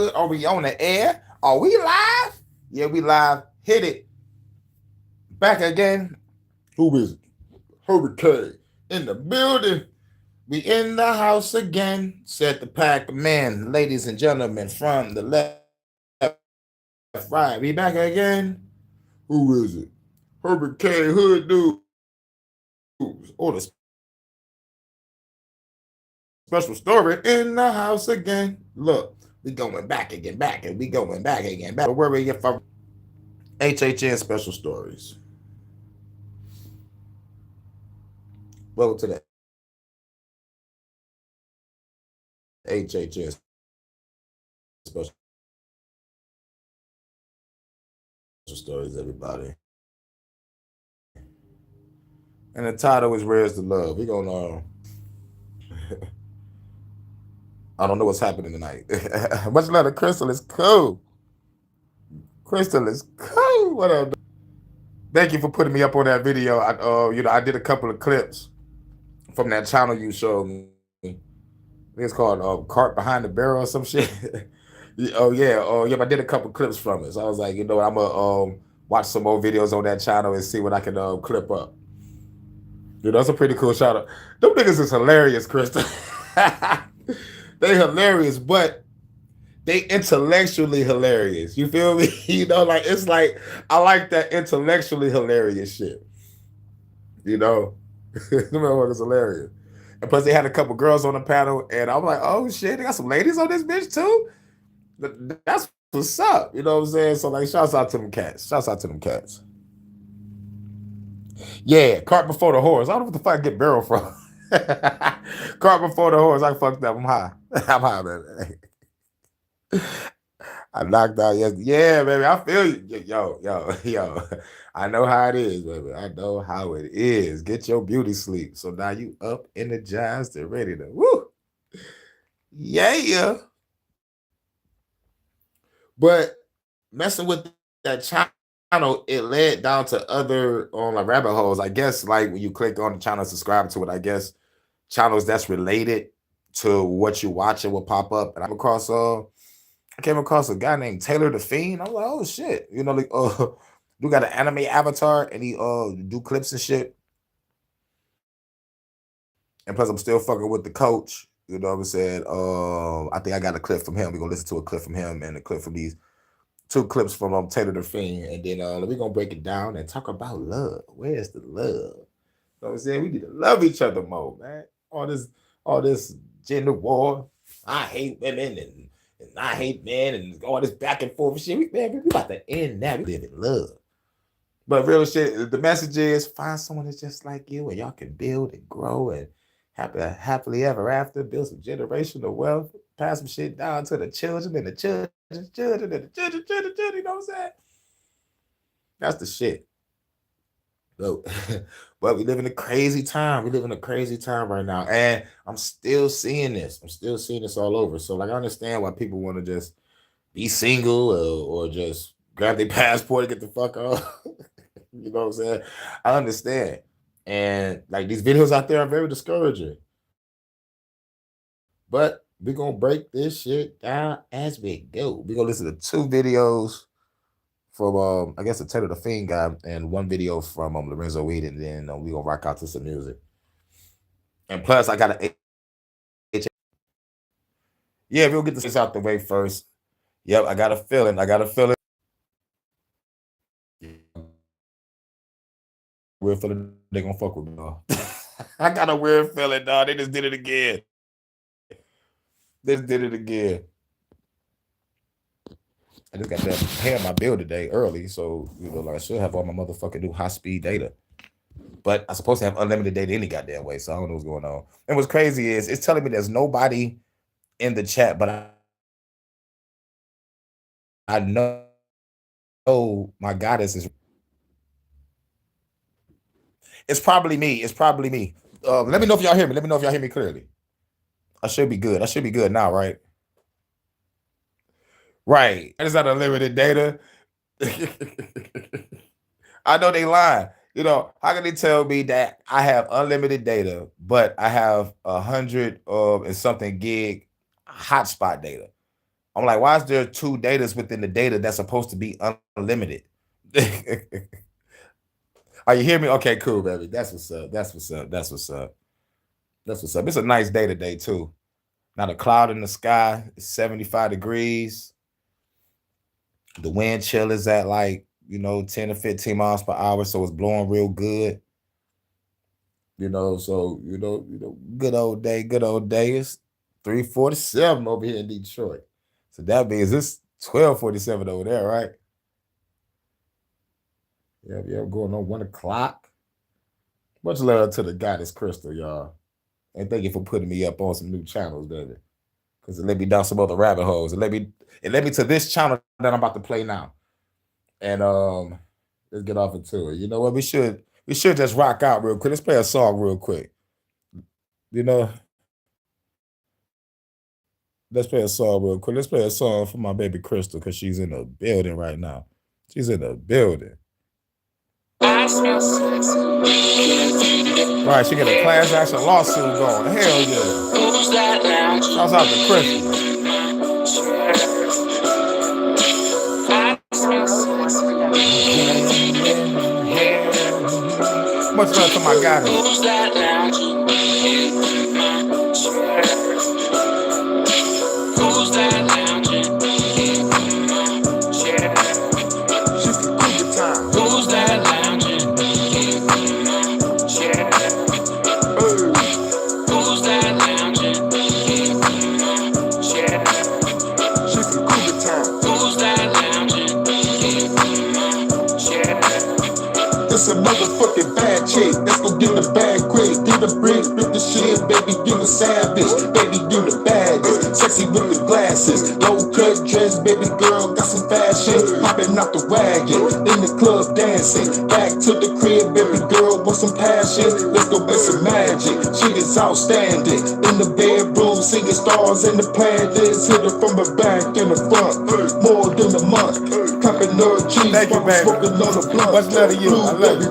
Hood. Are we on the air? Are we live? Yeah, we live. Hit it. Back again. Who is it? Hurricane in the building. We in the house again. Said the pack man, ladies and gentlemen, from the left, right. We back again. Who is it? Hurricane Hood News. Or the special story in the house again. Look, we going back again, back, and we going back again, back. Don't worry if I HHN special stories. Welcome to the HHN special stories, everybody. And the title is Where's the Love? We gonna I don't know what's happening tonight. Much love to Crystal is cool. Crystal is cool. What up? Thank you for putting me up on that video. I did a couple of clips from that channel you showed me. It's called Cart Behind the Barrel or some shit. Oh yeah. I did a couple clips from it. So I was like, I'm gonna watch some more videos on that channel and see what I can clip up. That's a pretty cool shout out. Them niggas is hilarious, Krista. They hilarious, but they intellectually hilarious. You feel me? It's like I like that intellectually hilarious shit. Them motherfuckers hilarious. And plus they had a couple girls on the panel, and I'm like, oh shit, they got some ladies on this bitch too? That's what's up. You know what I'm saying? So like, shouts out to them cats. Shouts out to them cats. Yeah, cart before the horse. I don't know what the fuck I get barrel from. Cart before the horse. I fucked up. I'm high. I'm high, man. I knocked out yesterday. Yeah, baby. I feel you. Yo. I know how it is, baby. I know how it is. Get your beauty sleep. So now you up, energized, and ready to woo. Yeah. But messing with that channel, it led down to other like rabbit holes. I guess like when you click on the channel, subscribe to it, I guess channels that's related to what you're watching will pop up. And I came across a guy named Taylor the Fiend. I was like, oh shit. You got an anime avatar and he do clips and shit. And plus I'm still fucking with the coach. You know what I'm saying? I think I got a clip from him. We're gonna listen to a clip from him and a clip from these 2 clips from Taylor the Fiend, and then we're gonna break it down and talk about love. Where's the love? You know what I'm saying? We need to love each other more, man. All this gender war. I hate women and I hate men and all this back and forth shit. We about to end that. We live in love. But real shit, the message is find someone that's just like you and y'all can build and grow and happily ever after, build some generational wealth, pass some shit down to the children and the children's children and the children's children, you know what I'm saying? That's the shit. So, but we live in a crazy time. We live in a crazy time right now. And I'm still seeing this. I'm still seeing this all over. So, like, I understand why people want to just be single or just grab their passport and get the fuck off. You know what I'm saying? I understand. And, like, these videos out there are very discouraging. But we're going to break this shit down as we go. We're going to listen to 2 videos from, I guess, the Taylor the Fiend guy and 1 video from Lorenzo Weed, and then we're going to rock out to some music. And plus, I got to... Yeah, we'll get this out the way first. Yep, I got a feeling. Weird feeling they going to fuck with me, dog. I got a weird feeling, dog. They just did it again. I just got to pay my bill today early, so I should have all my motherfucking new high-speed data. But I'm supposed to have unlimited data any goddamn way, so I don't know what's going on. And what's crazy is it's telling me there's nobody in the chat, but I know my goddess is. It's probably me. Let me know if y'all hear me. Clearly. I should be good. Now, right? Right. I just got unlimited data. I know they lying. How can they tell me that I have unlimited data, but I have 100 and something gig hotspot data? I'm like, why is there 2 datas within the data that's supposed to be unlimited? Are you hearing me? Okay, cool, baby. That's what's up. That's what's up. That's what's up. That's what's up. It's a nice day today, too. Not a cloud in the sky. It's 75 degrees. The wind chill is at like, 10 to 15 miles per hour. So it's blowing real good. So good old day, good old day. It's 3:47 over here in Detroit. So that means it's 12:47 over there, right? Yeah, going on 1 o'clock. Much love to the goddess Crystal, y'all. And thank you for putting me up on some new channels, baby. Because it led me down some other rabbit holes. It led me to this channel that I'm about to play now. And let's get off into it. You know what? We should just rock out real quick. Let's play a song real quick. You know, let's play a song real quick. Let's play a song for my baby Crystal because she's in the building right now. She's in the building. Right, she got a class action lawsuit going. Hell yeah. Shouts out to Crystal. Much love to my guy. Who's that lounging in my chair? Who's that lounging in my chair? Who's that lounging in my chair? Who's that lounging in my chair? Who's that lounging in my chair? It's a motherfucking bad chick. Let's go get the bag quick. Get the brick, flip the shit, baby, give a savage. Baby, give the baddest. Sexy with the glasses. Low cut dress, baby girl, got some fashion. Popping out the wagon, in the club dancing. Back to the crib, baby girl, want some passion. Let's go make some magic. She is outstanding. In the bedroom, singing stars in the planets. Hit her from the back and the front. More than a month. Clapping her cheeks, smoking on the blunt. What's that to you? I love you.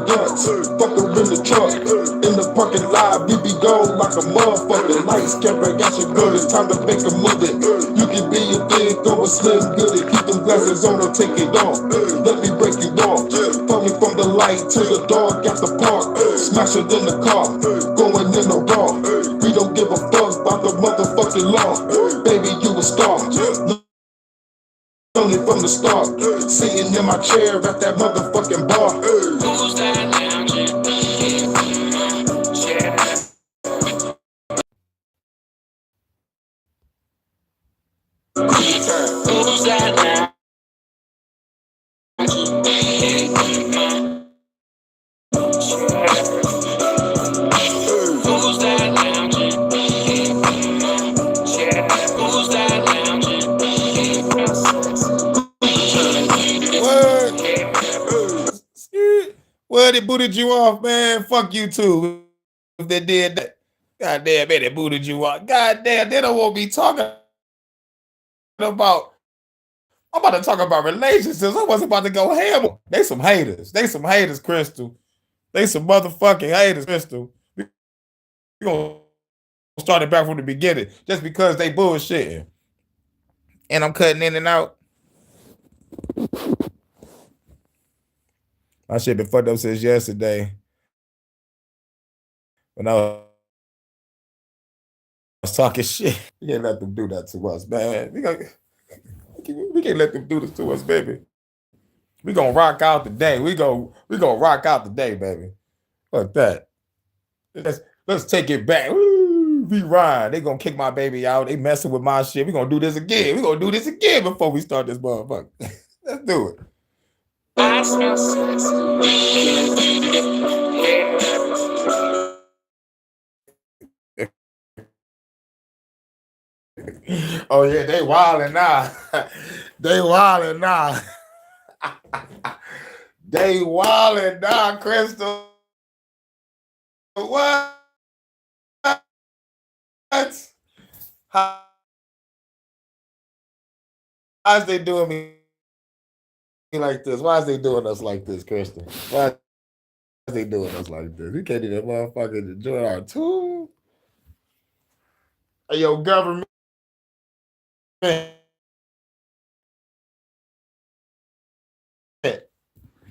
Fuck her in the truck, in the parking lot, we be gone like a motherfucker. Lights, camera, got your girl, it's time to make a movie. You can be a big, go a slim goodie. Keep them glasses on or take it off. Let me break you off. Follow me from the light to the dog at the park. Smash it in the car, going in the raw. We don't give a fuck about the motherfucking law. Baby, you a star. Only from the start, sitting in my chair at that motherfucking bar. Who's that lounging in my chair? Who's that lounging in my chair? Who's that lounging in my chair? Who's that lounging in my Well, they booted you off, man. Fuck you too. If they did that, goddamn, man, they booted you off. Goddamn, they don't want me talking about. I'm about to talk about relationships. I wasn't about to go ham. They some haters. They some haters, Crystal. They some motherfucking haters, Crystal. We gonna start it back from the beginning just because they bullshitting. And I'm cutting in and out. My shit been fucked up since yesterday. When I was talking shit. We can't let them do that to us, man. We can't let them do this to us, baby. We gonna rock out the day. We gonna rock out the day, baby. Fuck that. Let's take it back. Woo, rewind. They gonna kick my baby out. They messing with my shit. We gonna do this again. We gonna do this again before we start this motherfucker. Let's do it. I smell sexy. Oh yeah, they wildin' now. They wildin' now. They wildin' now, Crystal. What? How's they doing me like this? Why is they doing us like this, Crystal? Why is they doing us like this? We can't even motherfucking enjoy our tool. Hey, yo, government.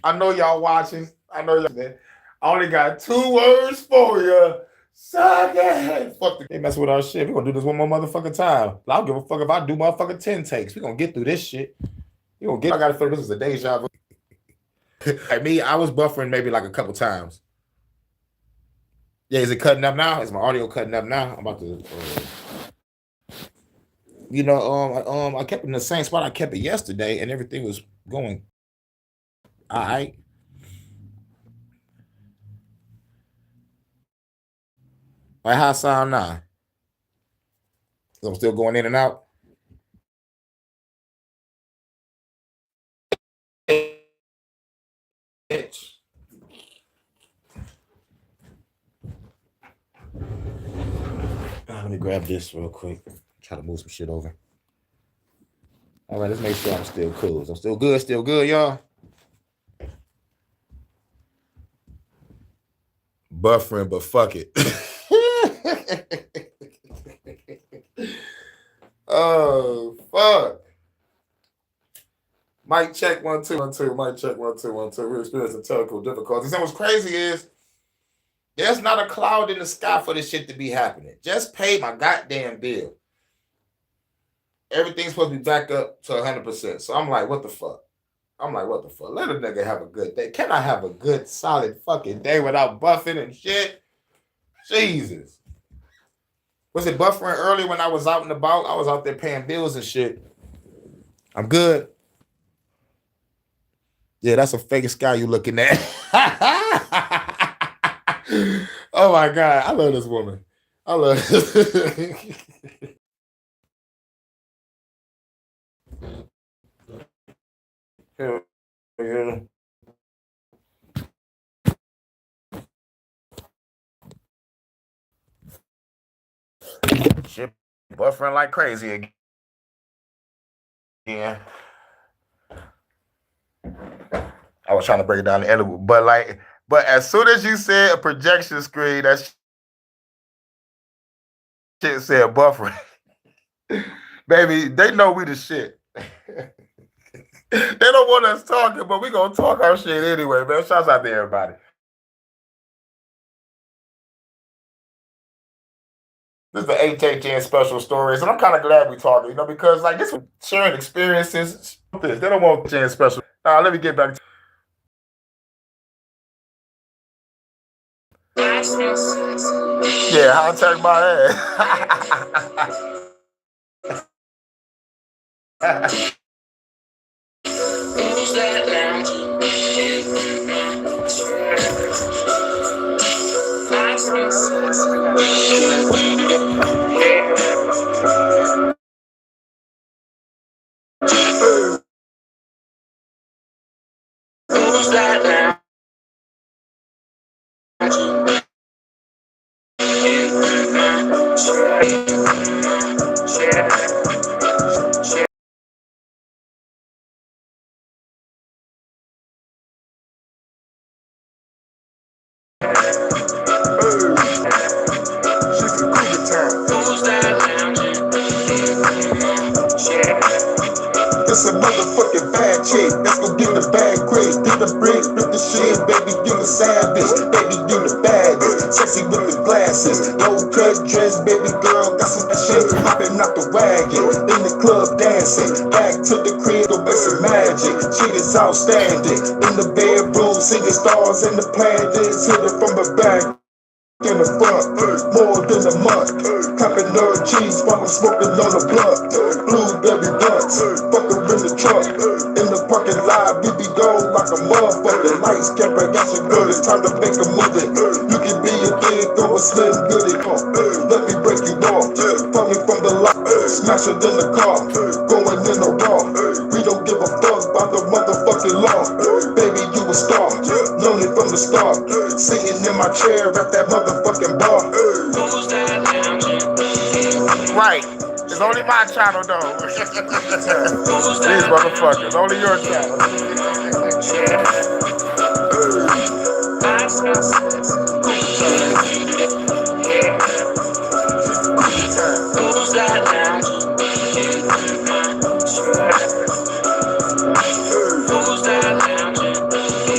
I know y'all watching. I know y'all. I only got 2 words for you. Suck it. Fuck the. They mess with our shit. We gonna do this one more motherfucking time. I don't give a fuck if I do motherfucking 10 takes. We gonna get through this shit. You gonna get. I gotta feel this is a deja vu. Like me, I was buffering maybe like a couple times. Yeah, is it cutting up now? Is my audio cutting up now? I'm about to. I kept it in the same spot I kept it yesterday, and everything was going. All right. Like how I sound now? I'm still going in and out. Let me grab this real quick. Try to move some shit over. All right, let's make sure I'm still cool. I'm still good, y'all. Buffering, but fuck it. Oh, fuck. Mic check 1 2 1 2. Mic check 1 2 1 2. We're experiencing technical difficulties. And what's crazy is there's not a cloud in the sky for this shit to be happening. Just pay my goddamn bill. Everything's supposed to be back up to 100%. So I'm like, what the fuck? Let a nigga have a good day. Can I have a good, solid fucking day without buffing and shit? Jesus. Was it buffering early when I was out and about? I was out there paying bills and shit. I'm good. Yeah, that's a fake sky you looking at. Oh my God. I love this woman. I love this. Yeah. Shit buffering like crazy again. Yeah. I was trying to break it down the end, but as soon as you said a projection screen, that shit said buffering. Baby, they know we the shit. They don't want us talking, but we gonna talk our shit anyway, man. Shouts out to everybody. This is the HHN special stories, and I'm kind of glad we talking, because like this sharing experiences. They don't want HHN special. Let me get back to. Yeah, I'll take my ass. Who's that lounging? Who's that lounging? It's a motherfucking bad chick. Let's go get the bag quick. Get the bricks, flip the shit. Baby, you the savage. Baby, you the baddest. Sexy with the glasses. Low cut dress, baby girl. Got some shit. Hopping out the wagon. In the club dancing. Back to the crib, go make some magic. She is outstanding. In the bedroom, singing stars in the planets. Hit it from the back. In the front, more than a month. Copping nerd cheese while I'm smoking on the blunt. Blueberry blunts, fucker in the trunk. In the parking lot, we be gone like a motherfucker. Lights, camera, got your girl, it's time to make a movie. You can be a big, throw a slim goodie. Let me break you off. Falling from the lot, smash it in the car. Going in the raw. We don't give a fuck about the motherfucking law. Baby, you a star, known it from the start. Sitting in my chair at that motherfucking bar. Right. It's only my channel though. These motherfuckers. Only your channel. Who's that lounge? Who's that lounge?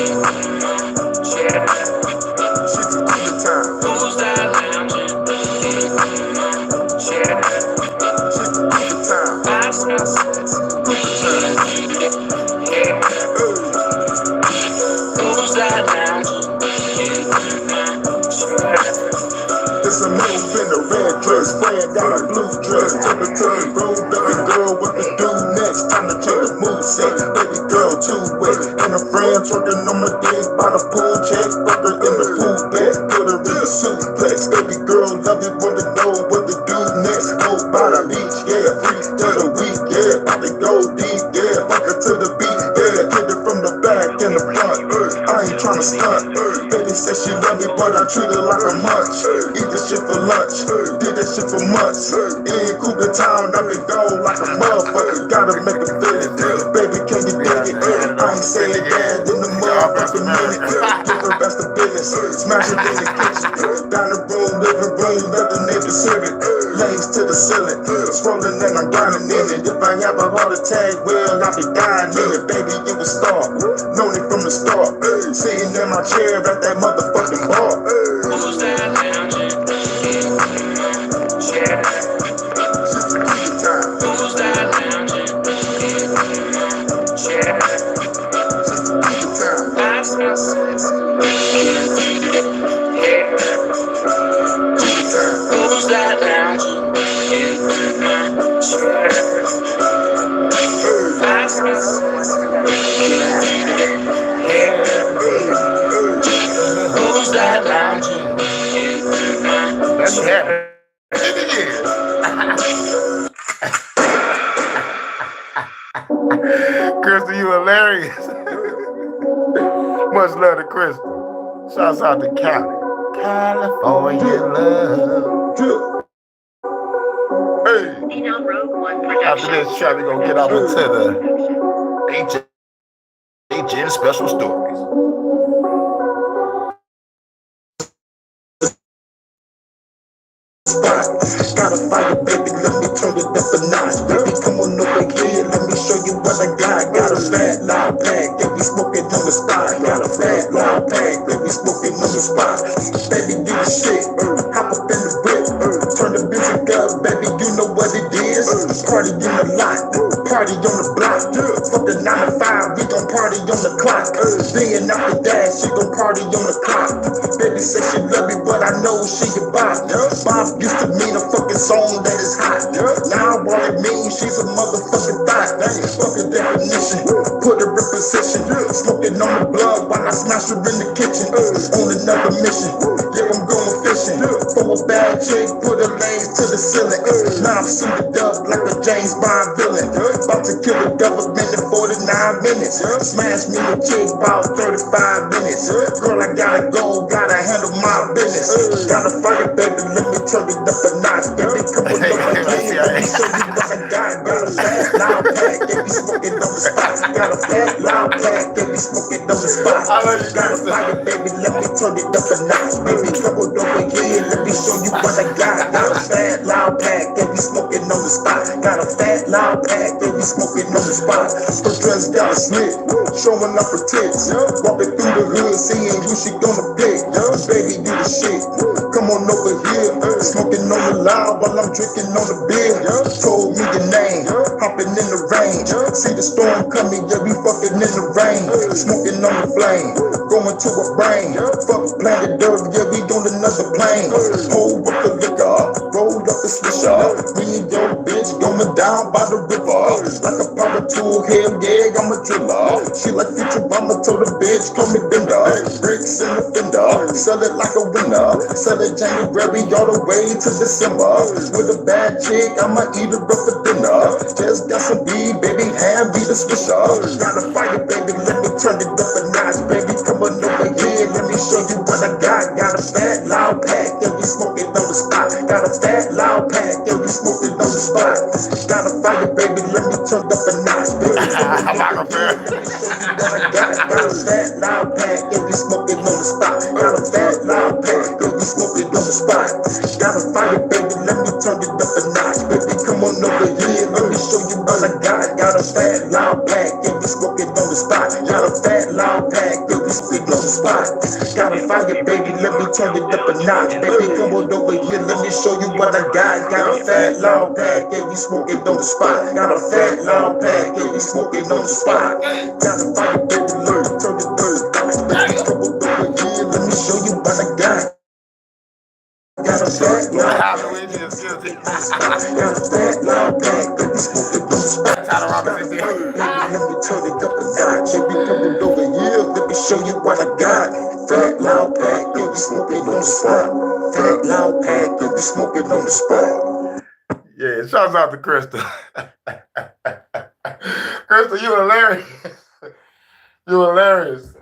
in a red dress, friend got a blue dress. Tell me to the road, baby girl, what to do next? Time to change the mood set, baby girl, too wet. And a friend twerking on my dick by the pool check. Fuck her in the pool bed, put her in the suplex. Baby girl, love it, wanna know what to do next. Go by the beach, yeah, free to the week, yeah. About to go deep, yeah, fuck her to the beat, yeah. Hit it from the back and the front, I ain't tryna stunt. Baby said she love me, but I treat her like a munch. Eat this shit for lunch, did that shit for months. In Cougar Town, I've been gone like a motherfucker. Gotta make a fit. Baby, can you dig it? I ain't saying that in the motherfucking minute. Give her best of business, smash it in the kitchen. Down the room, living room, let the nigga serve it. Legs to the ceiling, scrolling and I'm grinding in it. If I have a heart attack, well, I'll be dying in it. Baby, you a star, known it from the start. Sitting in my chair at that motherfucking bar. Who's that lounging? Yeah. Who's that lounging? Yeah. That's my sense. Yeah. Who's that lounging? Yeah. That's my sense. Yeah. Who's that lounging? That's happening. Crystal, you hilarious. Much love to Crystal. Shouts out to Cali. California love. Hey. After this track, we're going to get off into the HHN special stories. Got a fire, baby, let me turn it up a notch. Baby, come on over here, let me show you what I got. Got a fat, loud pack, yeah, we smoking on the spot. Got a fat, loud pack, yeah, we smoking on the spot. Baby, do the shit, hop up in the whip, turn the music up, baby, you know what it is. Party in the lot, party on the block. Fuck the 9 to 5, we gon' party on the clock. Being out the dash, she gon' party on the clock. Baby say she love me, but I know she a bop. Bob used to mean a fucking song that is hot. Now all it means, she's a motherfucking thought. Fucking definition, put her in position. Smoking on the blood while I smash her in the kitchen. On another mission, yeah, I'm going fishing. For a bad chick, put her legs to the ceiling. Now I'm suited up like a James Bond villain. About to kill the government in 49 minutes. Smash me a chick about 35 minutes. Girl, I gotta go, gotta handle my business. Gotta fire, baby, let me turn it up a notch. Baby, come on over here, let me show you what I got. Got a fat, loud pack, yeah, we smoking on the spot. Got a fat, loud pack, yeah, we smoking on the spot. Got a fire, baby, let me turn it up a notch. Baby, come on over here, let me show you what I got. Got a fat, loud pack, yeah, we smoking on the spot. Got a fat, loud pack, yeah, we smoking on the spot. Her dress got a slit, showing up her tits. Walking through the hood, seeing who she gonna pick. Baby, do the shit. Come on over here, smoking on the loud while I'm drinking on the beer. Told me your name, hopping in the rain. See the storm coming, yeah, we fucking in the rain. Smoking on the flame, going to a brain. Fuck planet Earth, yeah, we on another plane. Hold up the liquor, roll up the swisher. Me and your bitch going down by the river. Like a power tool, hell yeah, I'm a driller. She like future mama, told the bitch, call me Bender. Bricks in the fender, sell it like a winner. Sell it January all the way to December. With a bad chick, I'ma eat her up for dinner. Just got some weed, baby, hand be the swisher. Got a fire, baby, let me turn it up a notch. Baby, come on over here, let me show you what I got. Got a fat, loud pack, yeah, we smoking on the spot. Got a fat, loud pack, yeah, we smoking on the spot. Got a fire, baby, let me turn it up a notch. Baby, come on over here, let me show you what I got. Got a fat, loud pack, yeah, we smoking on the spot. Got a fat, loud pack, yeah, we smoking on the spot. Got a fire, baby, let me turn it up a notch. Baby, come on over here, let me show you what I got. Got a fat, loud pack, yeah, we smoking on the spot. Got a fat, loud pack, yeah, we smoking on the spot. Got a fire, baby, let me turn it up a notch. Baby, come on over here, let me show you what I got. Got a fat, loud pack, yeah, we smoking on the spot. Got a fat, loud pack, yeah, we smoking on the spot. Got a fire, baby, let me turn it up a notch. Baby, come on over here, let me show you what I got. Got a Halloween is guilty. Tyler Robinson did. Let me turn it up a notch. If you coming over here, let me show you what I got. Fat loud pack, you'll be smoking on the spot. Fat loud pack, you'll be smoking on the spot. Yeah, shouts out to Crystal. Crystal, you hilarious. You hilarious.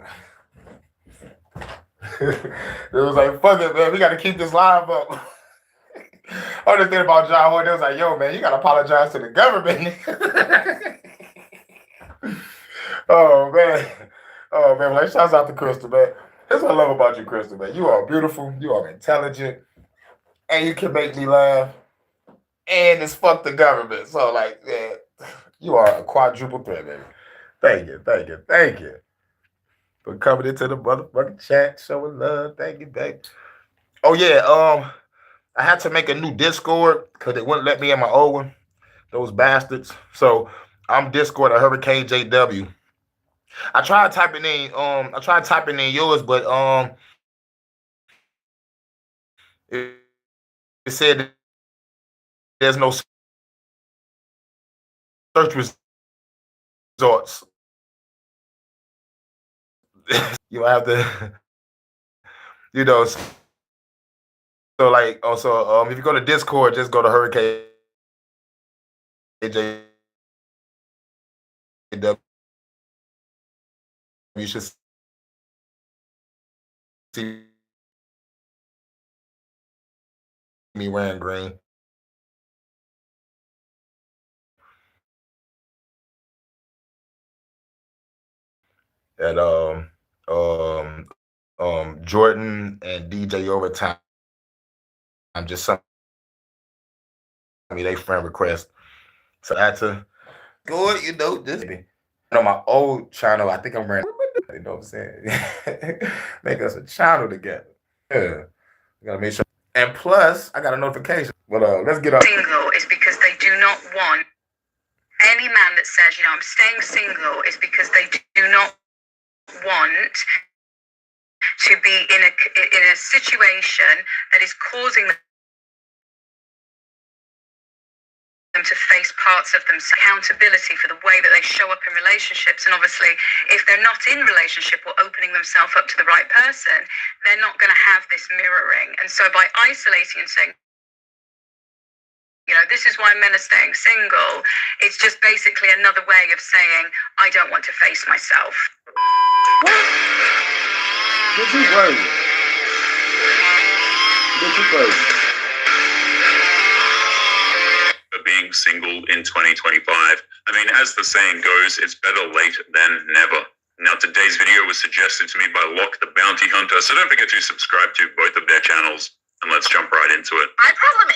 It was like, fuck it, man. We got to keep this live up. Only thing about John Horn, it was like, yo, man, you got to apologize to the government. Oh, man. Oh, man. Like, shouts out to Crystal, man. That's what I love about you, Crystal, man. You are beautiful. You are intelligent. And you can make me laugh. And it's fuck the government. So, like, yeah, you are a quadruple threat, baby. Thank you, thank you, thank you for coming into the motherfucking chat, showing love. Thank you, baby. Oh yeah, I had to make a new Discord because they wouldn't let me in my old one. Those bastards. So I'm Discord at Hurricane JW. I tried typing in yours, but it said there's no search results. You have to, you know. So like, also, if you go to Discord, just go to Hurricane JW. You should see me wearing green. And Jordan and DJ Overtime. I'm just sent me they friend request. So I had to go, you know, this on my old channel. I think I'm wearing, you know what I'm saying? Make us a channel together. Yeah. I gotta make sure. And plus, I got a notification. But let's get up. Single is because they do not want any man that says, you know, I'm staying single is because they do not want to be in a situation that is causing them to face parts of themselves, accountability for the way that they show up in relationships. And obviously, if they're not in relationship or opening themselves up to the right person, they're not going to have this mirroring. And so by isolating and saying, you know, this is why men are staying single, it's just basically another way of saying, I don't want to face myself. Get you crazy. Get you crazy. Being single in 2025. I mean, as the saying goes, it's better late than never. Now, today's video was suggested to me by Locke the Bounty Hunter, so don't forget to subscribe to both of their channels, and let's jump right into it. My problem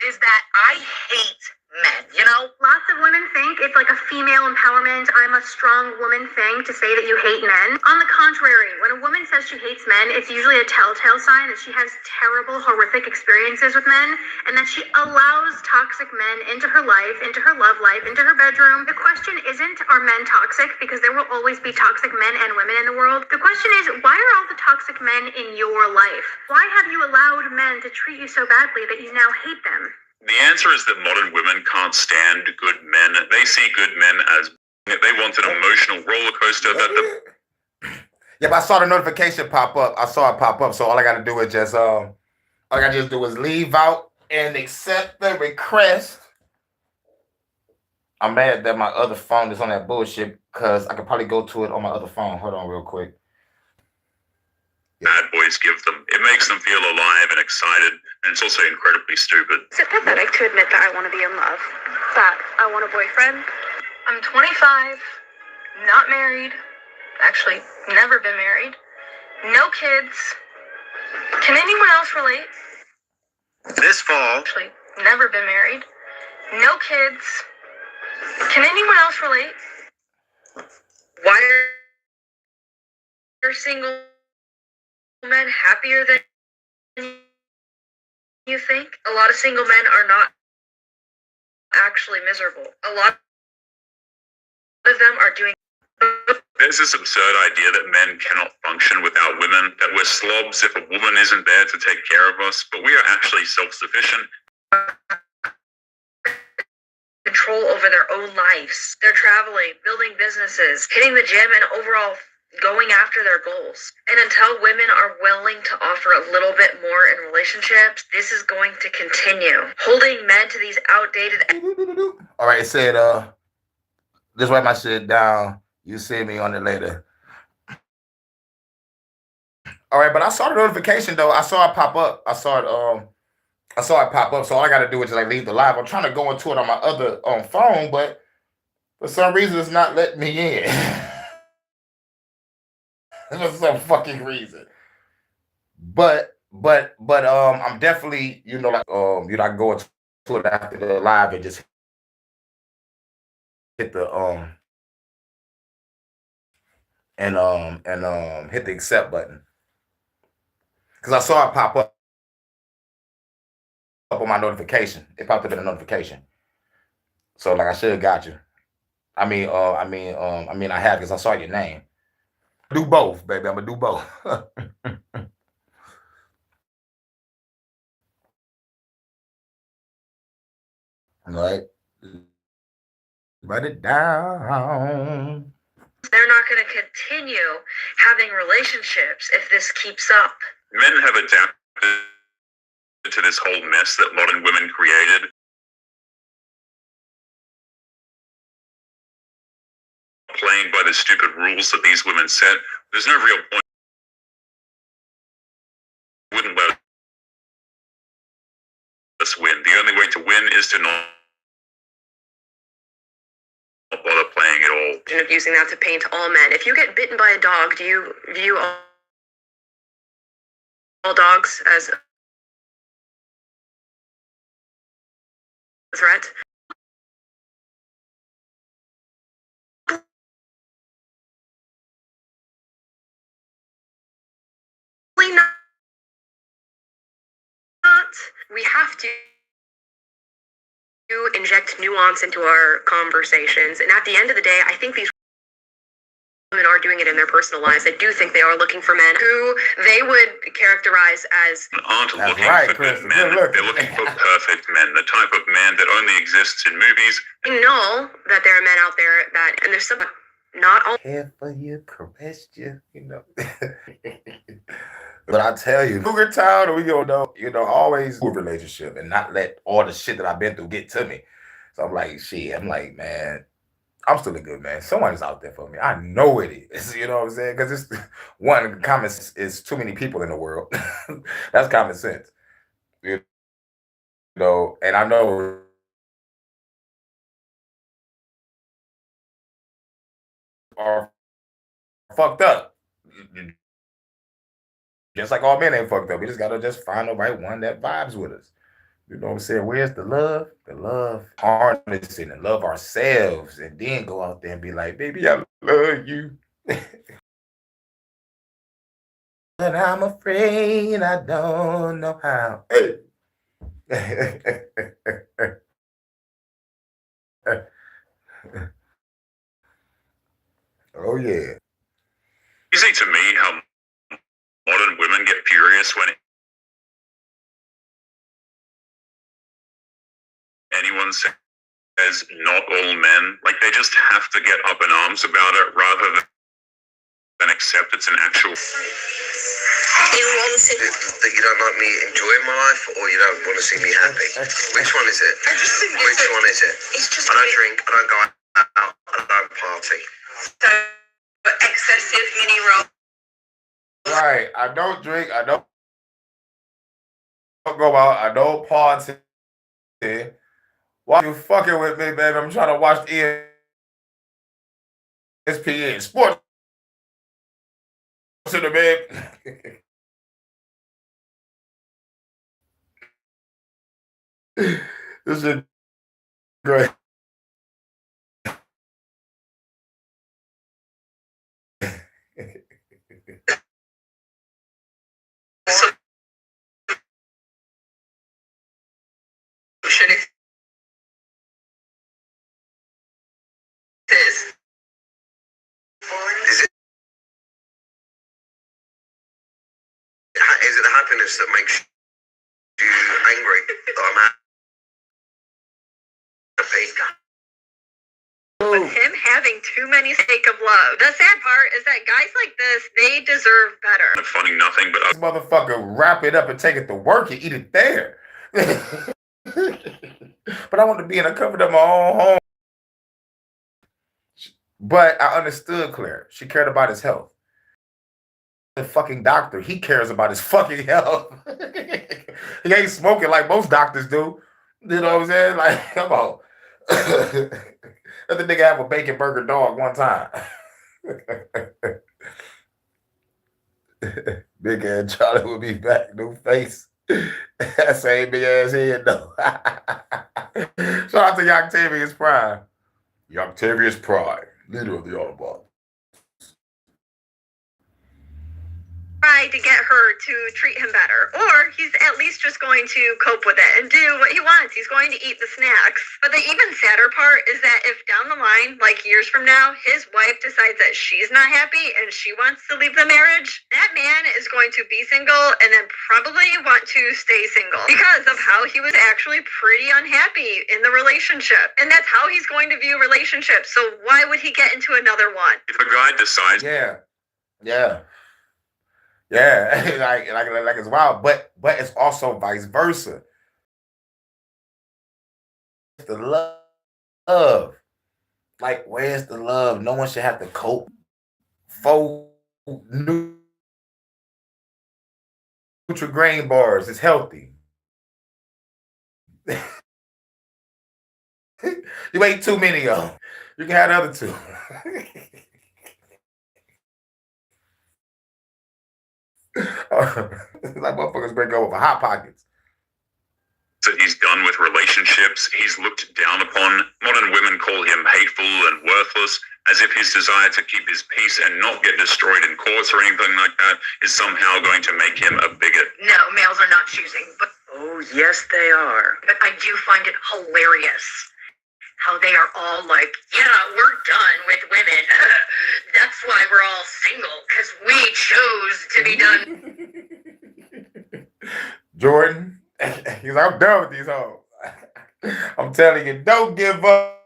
is that I hate men, you know? Lots of women think it's like a female empowerment, I'm a strong woman thing to say that you hate men. On the contrary, when a woman says she hates men, it's usually a telltale sign that she has terrible, horrific experiences with men, and that she allows toxic men into her life, into her love life, into her bedroom. The question isn't, are men toxic? Because there will always be toxic men and women in the world. The question is, why are all the toxic men in your life? Why have you allowed men to treat you so badly that you now hate them? The answer is that modern women can't stand good men. They see good men as they want an emotional roller coaster that the Yep, I saw the notification pop up. I saw it pop up. So all I gotta do is just all I gotta just do is leave out and accept the request. I'm mad that my other phone is on that bullshit because I could probably go to it on my other phone. Hold on real quick. bad boys give them. It makes them feel alive and excited, and it's also incredibly stupid. Is it pathetic to admit that I want to be in love? That I want a boyfriend? I'm 25, not married, actually never been married, no kids. Can anyone else relate? This fall, Actually never been married, no kids. Can anyone else relate? Why are single men happier than you think? A lot of single men are not actually miserable. A lot of them are doing There's this absurd idea that men cannot function without women, that we're slobs if a woman isn't there to take care of us, but we are actually self-sufficient. Control over their own lives. They're traveling, building businesses, hitting the gym, and overall going after their goals. And until women are willing to offer a little bit more in relationships, this is going to continue. Holding men to these outdated... All right, it said, just write my shit down. You see me on it later. All right, but I saw the notification though. I saw it pop up. I saw it pop up. So all I gotta do is just like leave the live. I'm trying to go into it on my other phone, but for some reason it's not letting me in. For some fucking reason. But I'm definitely, you know, like I can go into it after the live and just hit the hit the accept button. Because I saw it pop up on my notification. It popped up in a notification. So like I should have got you. I have because I saw your name. Do both, baby. I'm gonna do both. All right. Write it down. They're not going to continue having relationships if this keeps up. Men have adapted to this whole mess that modern women created. Playing by the stupid rules that these women set. There's no real point. Wouldn't let us win. The only way to win is to not bother playing at all. And using that to paint all men. If you get bitten by a dog, do you view all dogs as a threat? Not. We have to inject nuance into our conversations. And at the end of the day, I think these women are doing it in their personal lives. I do think they are looking for men who they would characterize as... aren't looking for good men. They're looking for perfect men, the type of man that only exists in movies. I know that there are men out there that... And there's some... Not all... Care for you, caress you, you know. But I tell you, Cougar Town, we gonna know, always a relationship and not let all the shit that I've been through get to me. So I'm like, man, I'm still a good man. Someone's out there for me. I know it is. You know what I'm saying? Because it's one, common sense is too many people in the world. That's common sense. You know, and I know are fucked up. Just like all men ain't fucked up. We just gotta just find the right one that vibes with us. You know what I'm saying? Where's the love? The love harnessing and love ourselves and then go out there and be like, baby, I love you. But I'm afraid I don't know how. Hey. Oh, yeah. Easy to me how modern women get furious when anyone says not all men. Like, they just have to get up in arms about it rather than accept it's an actual... That you don't like me enjoying my life, or you don't want to see me happy? Which one is it? Which one is it? I don't drink, I don't go out, I don't party. So, excessive mini roll. Right. I don't drink, I don't go out, I don't party. Why you fucking with me, baby? I'm trying to watch ESPN Sports Center, babe. This is great. Is sadness that makes you angry that I'm happy. With him having too many sake of love. The sad part is that guys like this, they deserve better. I'm finding nothing but This motherfucker wrap it up and take it to work and eat it there. But I want to be in the comfort of my own home. But I understood Claire. She cared about his health. The fucking doctor, he cares about his fucking health. He ain't smoking like most doctors do. You know what I'm saying? Like, come on. Let the nigga have a bacon burger dog one time. Big ass Charlie will be back, no face. That same big ass head though. Shout out to Octavius Prime. Octavius Prime, leader of the Autobots. Try to get her to treat him better, or he's at least just going to cope with it and do what he wants. He's going to eat the snacks. But the even sadder part is that if down the line, like years from now, his wife decides that she's not happy and she wants to leave the marriage, that man is going to be single and then probably want to stay single because of how he was actually pretty unhappy in the relationship. And that's how he's going to view relationships. So why would he get into another one? if a guy decides Yeah. like it's wild, but it's also vice versa. The love, like, where's the love? No one should have to cope. Full neutral grain bars is healthy. You ate too many of them. You can have the other two. Like motherfuckers break up with Hot Pockets. that he's done with relationships, he's looked down upon. Modern women call him hateful and worthless, as if his desire to keep his peace and not get destroyed in courts or anything like that is somehow going to make him a bigot. No, males are not choosing, but Oh, yes, they are. I do find it hilarious how they are all like, yeah, we're done with women. That's why we're all single, because we chose to be done. Jordan, he's like, I'm done with these hoes. I'm telling you, don't give up.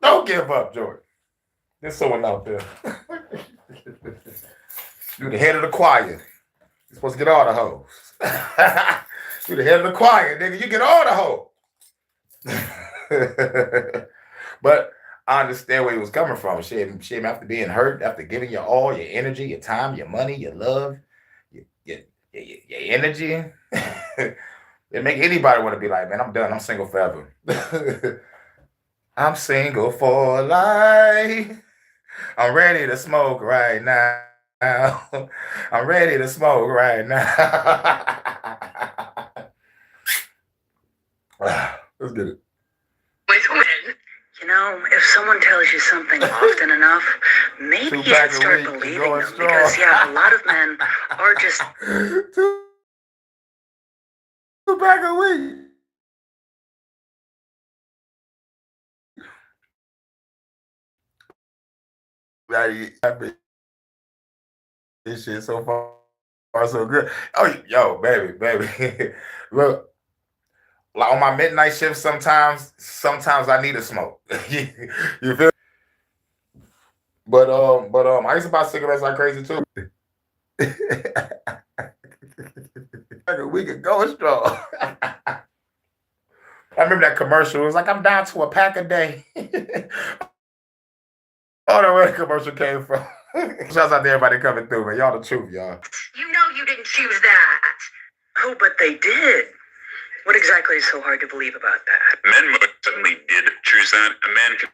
Don't give up, Jordan. There's someone out there. You're the head of the choir. You're supposed to get all the hoes. You're the head of the choir, nigga. You get all the hoes. But I understand where he was coming from. Shit, after being hurt, after giving you all your energy, your time, your money, your love, your energy, it make anybody want to be like, man, I'm done. I'm single forever. I'm single for life. I'm ready to smoke right now. I'm ready to smoke right now. Let's get it. With women. You know, if someone tells you something often enough, maybe you should start believing them. Because, yeah, a lot of men are just... Two pack a week. This shit so far so good. Oh, yo, baby. Look, like on my midnight shift, sometimes I need a smoke. You feel? But I used to buy cigarettes like crazy too. We could go strong. I remember that commercial. It was like, I'm down to a pack a day. I don't know where the commercial came from. Shouts out to everybody coming through, man. Y'all the truth, y'all. You know you didn't choose that. Oh, but they did. What exactly is so hard to believe about that? Men most certainly did choose that. A man can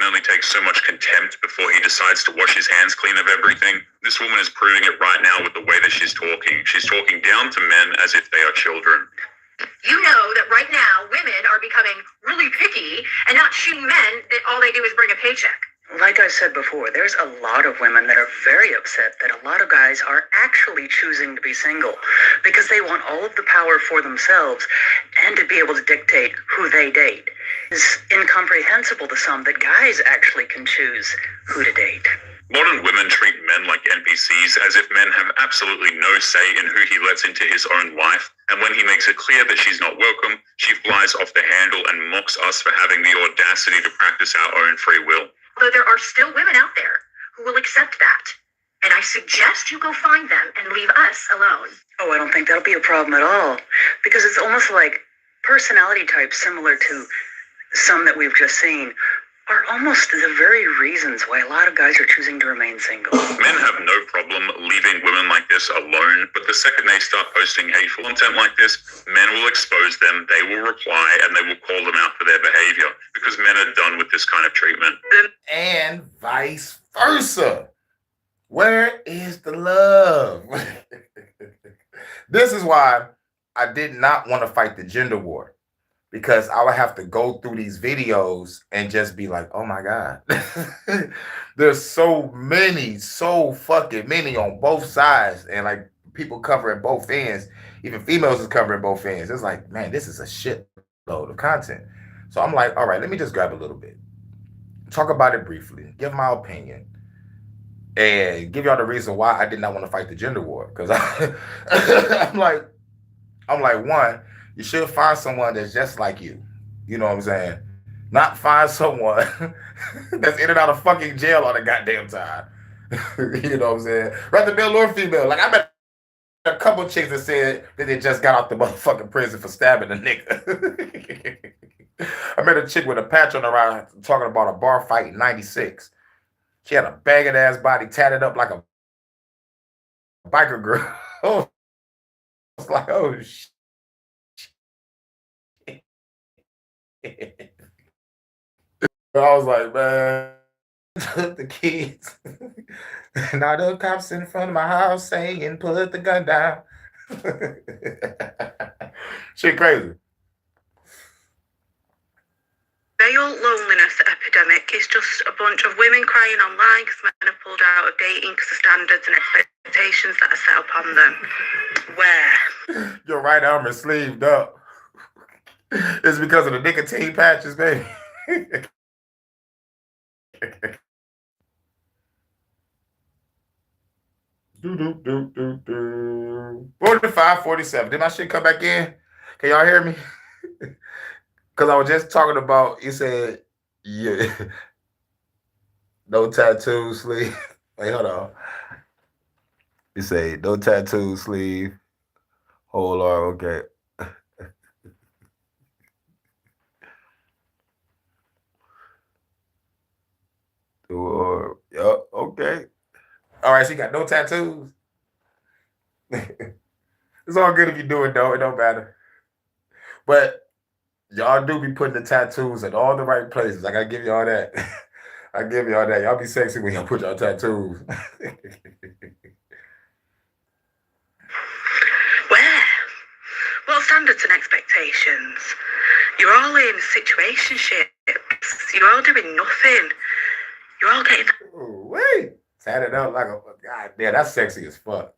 only take so much contempt before he decides to wash his hands clean of everything. This woman is proving it right now with the way that she's talking. She's talking down to men as if they are children. You know that right now women are becoming really picky and not shooting men that all they do is bring a paycheck. Like I said before, there's a lot of women that are very upset that a lot of guys are actually choosing to be single because they want all of the power for themselves and to be able to dictate who they date. It's incomprehensible to some that guys actually can choose who to date. Modern women treat men like NPCs, as if men have absolutely no say in who he lets into his own life, and when he makes it clear that she's not welcome, she flies off the handle and mocks us for having the audacity to practice our own free will. Although there are still women out there who will accept that. And I suggest you go find them and leave us alone. Oh, I don't think that'll be a problem at all. Because it's almost like personality types similar to some that we've just seen are almost the very reasons why a lot of guys are choosing to remain single. Men have no problem leaving women like this alone, but the second they start posting hateful content like this, men will expose them, they will reply, and they will call them out for their behavior, because men are done with this kind of treatment. And vice versa. Where is the love? This is why I did not want to fight the gender war, because I would have to go through these videos and just be like, oh my God. There's so fucking many on both sides, and like people covering both ends. Even females is covering both ends. It's like, man, this is a shit load of content. So I'm like, all right, let me just grab a little bit, talk about it briefly, give my opinion, and give y'all the reason why I did not want to fight the gender war. Because I'm like, one, you should find someone that's just like you. You know what I'm saying? Not find someone that's in and out of fucking jail all the goddamn time. You know what I'm saying? Rather male or female. Like, I met a couple chicks that said that they just got out the motherfucking prison for stabbing a nigga. I met a chick with a patch on her eye talking about a bar fight in '96. She had a banging ass body tatted up like a biker girl. I was like, oh shit. I was like, man, the kids. Now the cops in front of my house saying, put the gun down. Shit crazy. Male loneliness epidemic is just a bunch of women crying online because men have pulled out of dating because of standards and expectations that are set upon them. Where? Your right arm is sleeved up. It's because of the nicotine patches, baby. Do. 45, 47. Did my shit come back in? Can y'all hear me? Because I was just talking about, you said, yeah, no tattoo sleeve. Wait, hold on. You say, no tattoo sleeve. Whole arm, okay. Yup, okay. All right, so you got no tattoos. It's all good if you do it, though. It don't matter. But y'all do be putting the tattoos in all the right places. I gotta give y'all that. I give y'all that. Y'all be sexy when y'all put y'all tattoos. Where? What standards and expectations? You're all in situationships. You're all doing nothing. You're all getting... Ooh, wait. Tat it up like a... God damn, that's sexy as fuck.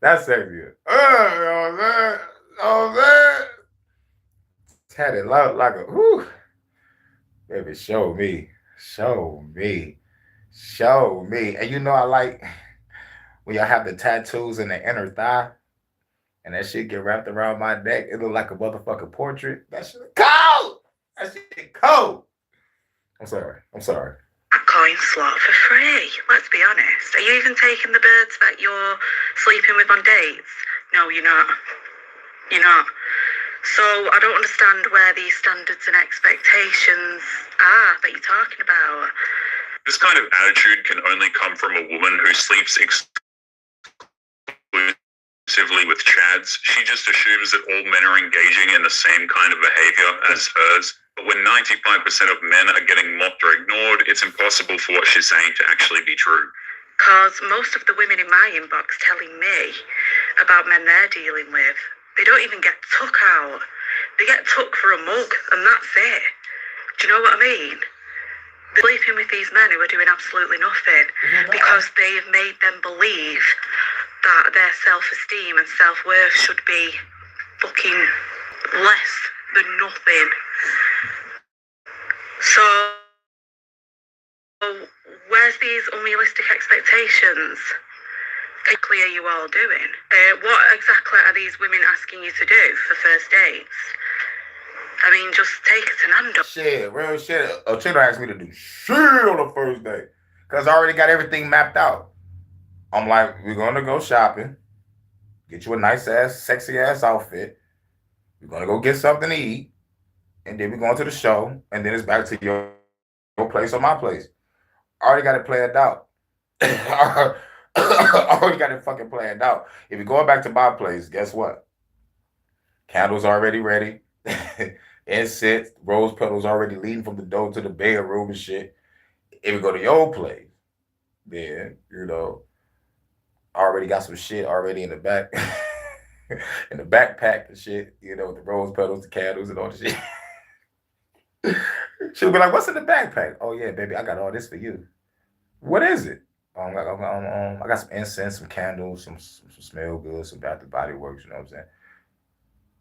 That's sexy. Man. Tat it out like a... Whew. Baby, show me. Show me. Show me. And you know I like when y'all have the tattoos in the inner thigh and that shit get wrapped around my neck. It look like a motherfucking portrait. That shit cold. That shit cold. I'm sorry. A coin slot for free. Let's be honest. Are you even taking the birds that you're sleeping with on dates? No, you're not. You're not. So I don't understand where these standards and expectations are that you're talking about. This kind of attitude can only come from a woman who sleeps exclusively with chads. She just assumes that all men are engaging in the same kind of behavior as hers. But when 95% of men are getting mocked or ignored, it's impossible for what she's saying to actually be true. Because most of the women in my inbox telling me about men they're dealing with, they don't even get took out. They get took for a mug, and that's it. Do you know what I mean? They're sleeping with these men who are doing absolutely nothing because they've made them believe that their self-esteem and self-worth should be fucking less than nothing. So where's these unrealistic expectations? Exactly are you all doing? What exactly are these women asking you to do for first dates? I mean, just take it to Nando. Shit, real shit. A chick asked me to do shit on the first day because I already got everything mapped out. I'm like, we're gonna go shopping, get you a nice ass, sexy ass outfit. We're gonna go get something to eat, and then we're going to the show, and then it's back to your place or my place. I already got it planned out. I already got it fucking planned out. If you're going back to my place, guess what? Candles already ready. Incense, rose petals already leading from the door to the bedroom and shit. If we go to your place, then, I already got some shit already in the back. In the backpack and shit, with the rose petals, the candles, and all the shit. She'll be like, "What's in the backpack?" "Oh yeah, baby, I got all this for you." "What is it?" I got some incense, some candles, some smell good, some Bath and Body Works. You know what I'm saying?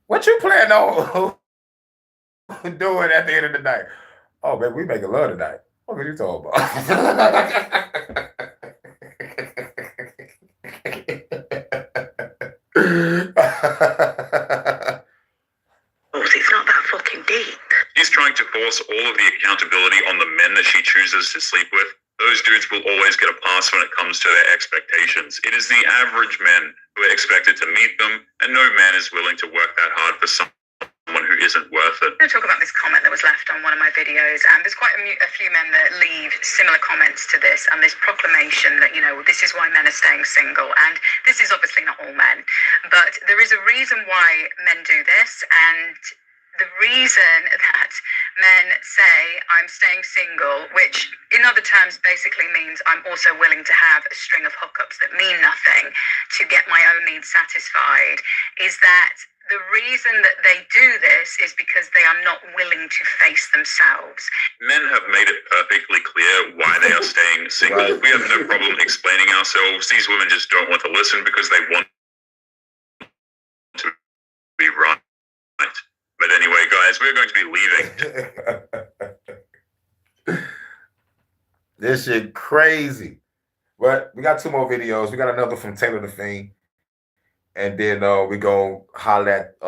What you plan on doing at the end of the night? "Oh, baby, we making love tonight." What are you talking about? It's not that fucking deep. She's trying to force all of the accountability on the men that she chooses to sleep with. Those dudes will always get a pass when it comes to their expectations. It is the average men who are expected to meet them, and no man is willing to work that hard for someone who isn't worth it. I'm going to talk about this comment that was left on one of my videos, and there's quite a few men that leave similar comments to this, and this proclamation that, this is why men are staying single. And this is obviously not all men, but there is a reason why men do this, and the reason that men say I'm staying single, which in other terms basically means I'm also willing to have a string of hookups that mean nothing to get my own needs satisfied, is that the reason that they do this is because they are not willing to face themselves. Men have made it perfectly clear why they are staying single. Right. We have no problem explaining ourselves. These women just don't want to listen because they want to be right. But anyway, guys, we're going to be leaving. This shit crazy. But we got 2 more videos. We got another from Taylor the Fiend. And then we go holler at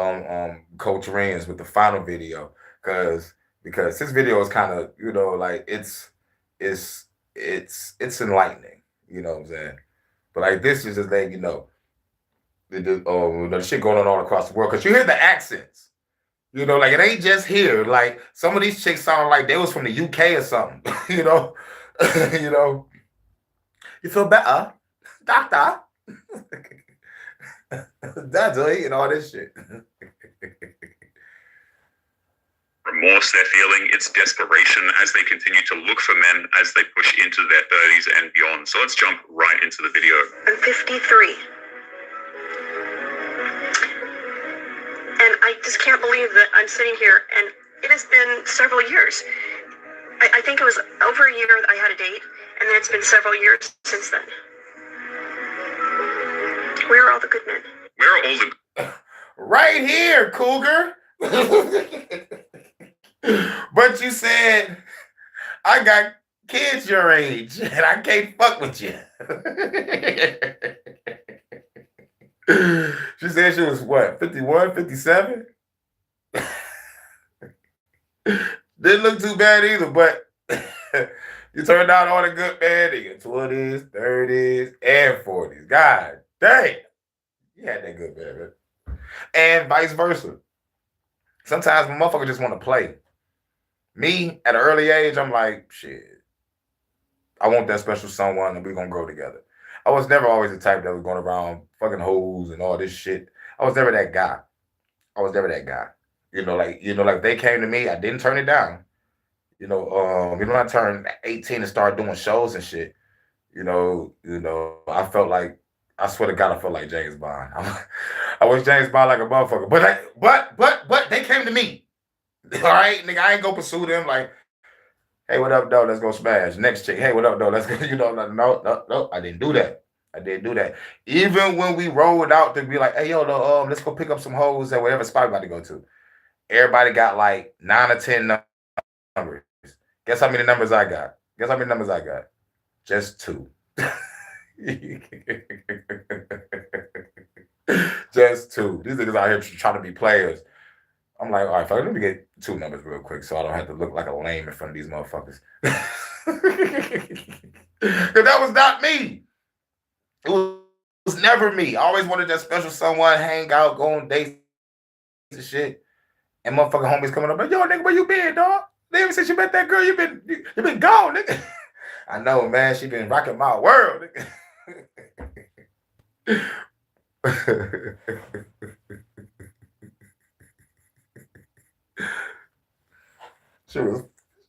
Coach Renz with the final video. Because this video is kind of, like it's enlightening. You know what I'm saying? But like this is just letting the shit going on all across the world. Because you hear the accents. Like it ain't just here. Like some of these chicks sound like they was from the UK or something. You feel better, doctor? That's it, all this shit. Remorse they're feeling, it's desperation as they continue to look for men as they push into their 30s and beyond. So let's jump right into the video. I'm 53. And I just can't believe that I'm sitting here, and it has been several years. I think it was over a year that I had a date, and then it's been several years since then. Where are all the good men? Where are all the... Right here, cougar. But you said, I got kids your age, and I can't fuck with you. She said she was what, 51, 57? Didn't look too bad either, but you turned out all the good men in your 20s, 30s, and 40s. God dang. You had that good man, man. And vice versa. Sometimes my motherfucker just want to play. Me, at an early age, I'm like, shit. I want that special someone and we're going to grow together. I was never always the type that was going around fucking hoes and all this shit. I was never that guy. Like if they came to me, I didn't turn it down. I turned 18 and started doing shows and shit. I felt like, I swear to God, I felt like James Bond. I was James Bond like a motherfucker. But they came to me. All right, nigga, I ain't gonna pursue them like, hey, what up, though? Let's go smash. Next chick, hey, what up, though? Let's go. No. I didn't do that. Even when we rolled out to be like, hey, yo, let's go pick up some hoes at whatever spot we about to go to. Everybody got like 9 or 10 numbers. Guess how many numbers I got? Guess how many numbers I got? Just 2. Just 2. These niggas out here trying to be players. I'm like, all right, fuck, let me get 2 numbers real quick so I don't have to look like a lame in front of these motherfuckers. Because that was not me. It was never me. I always wanted that special someone, hang out, go on dates and shit. And motherfucking homies coming up like, yo, nigga, where you been, dog? Nigga, since you met that girl, you been gone, nigga. I know, man. She been rocking my world, nigga.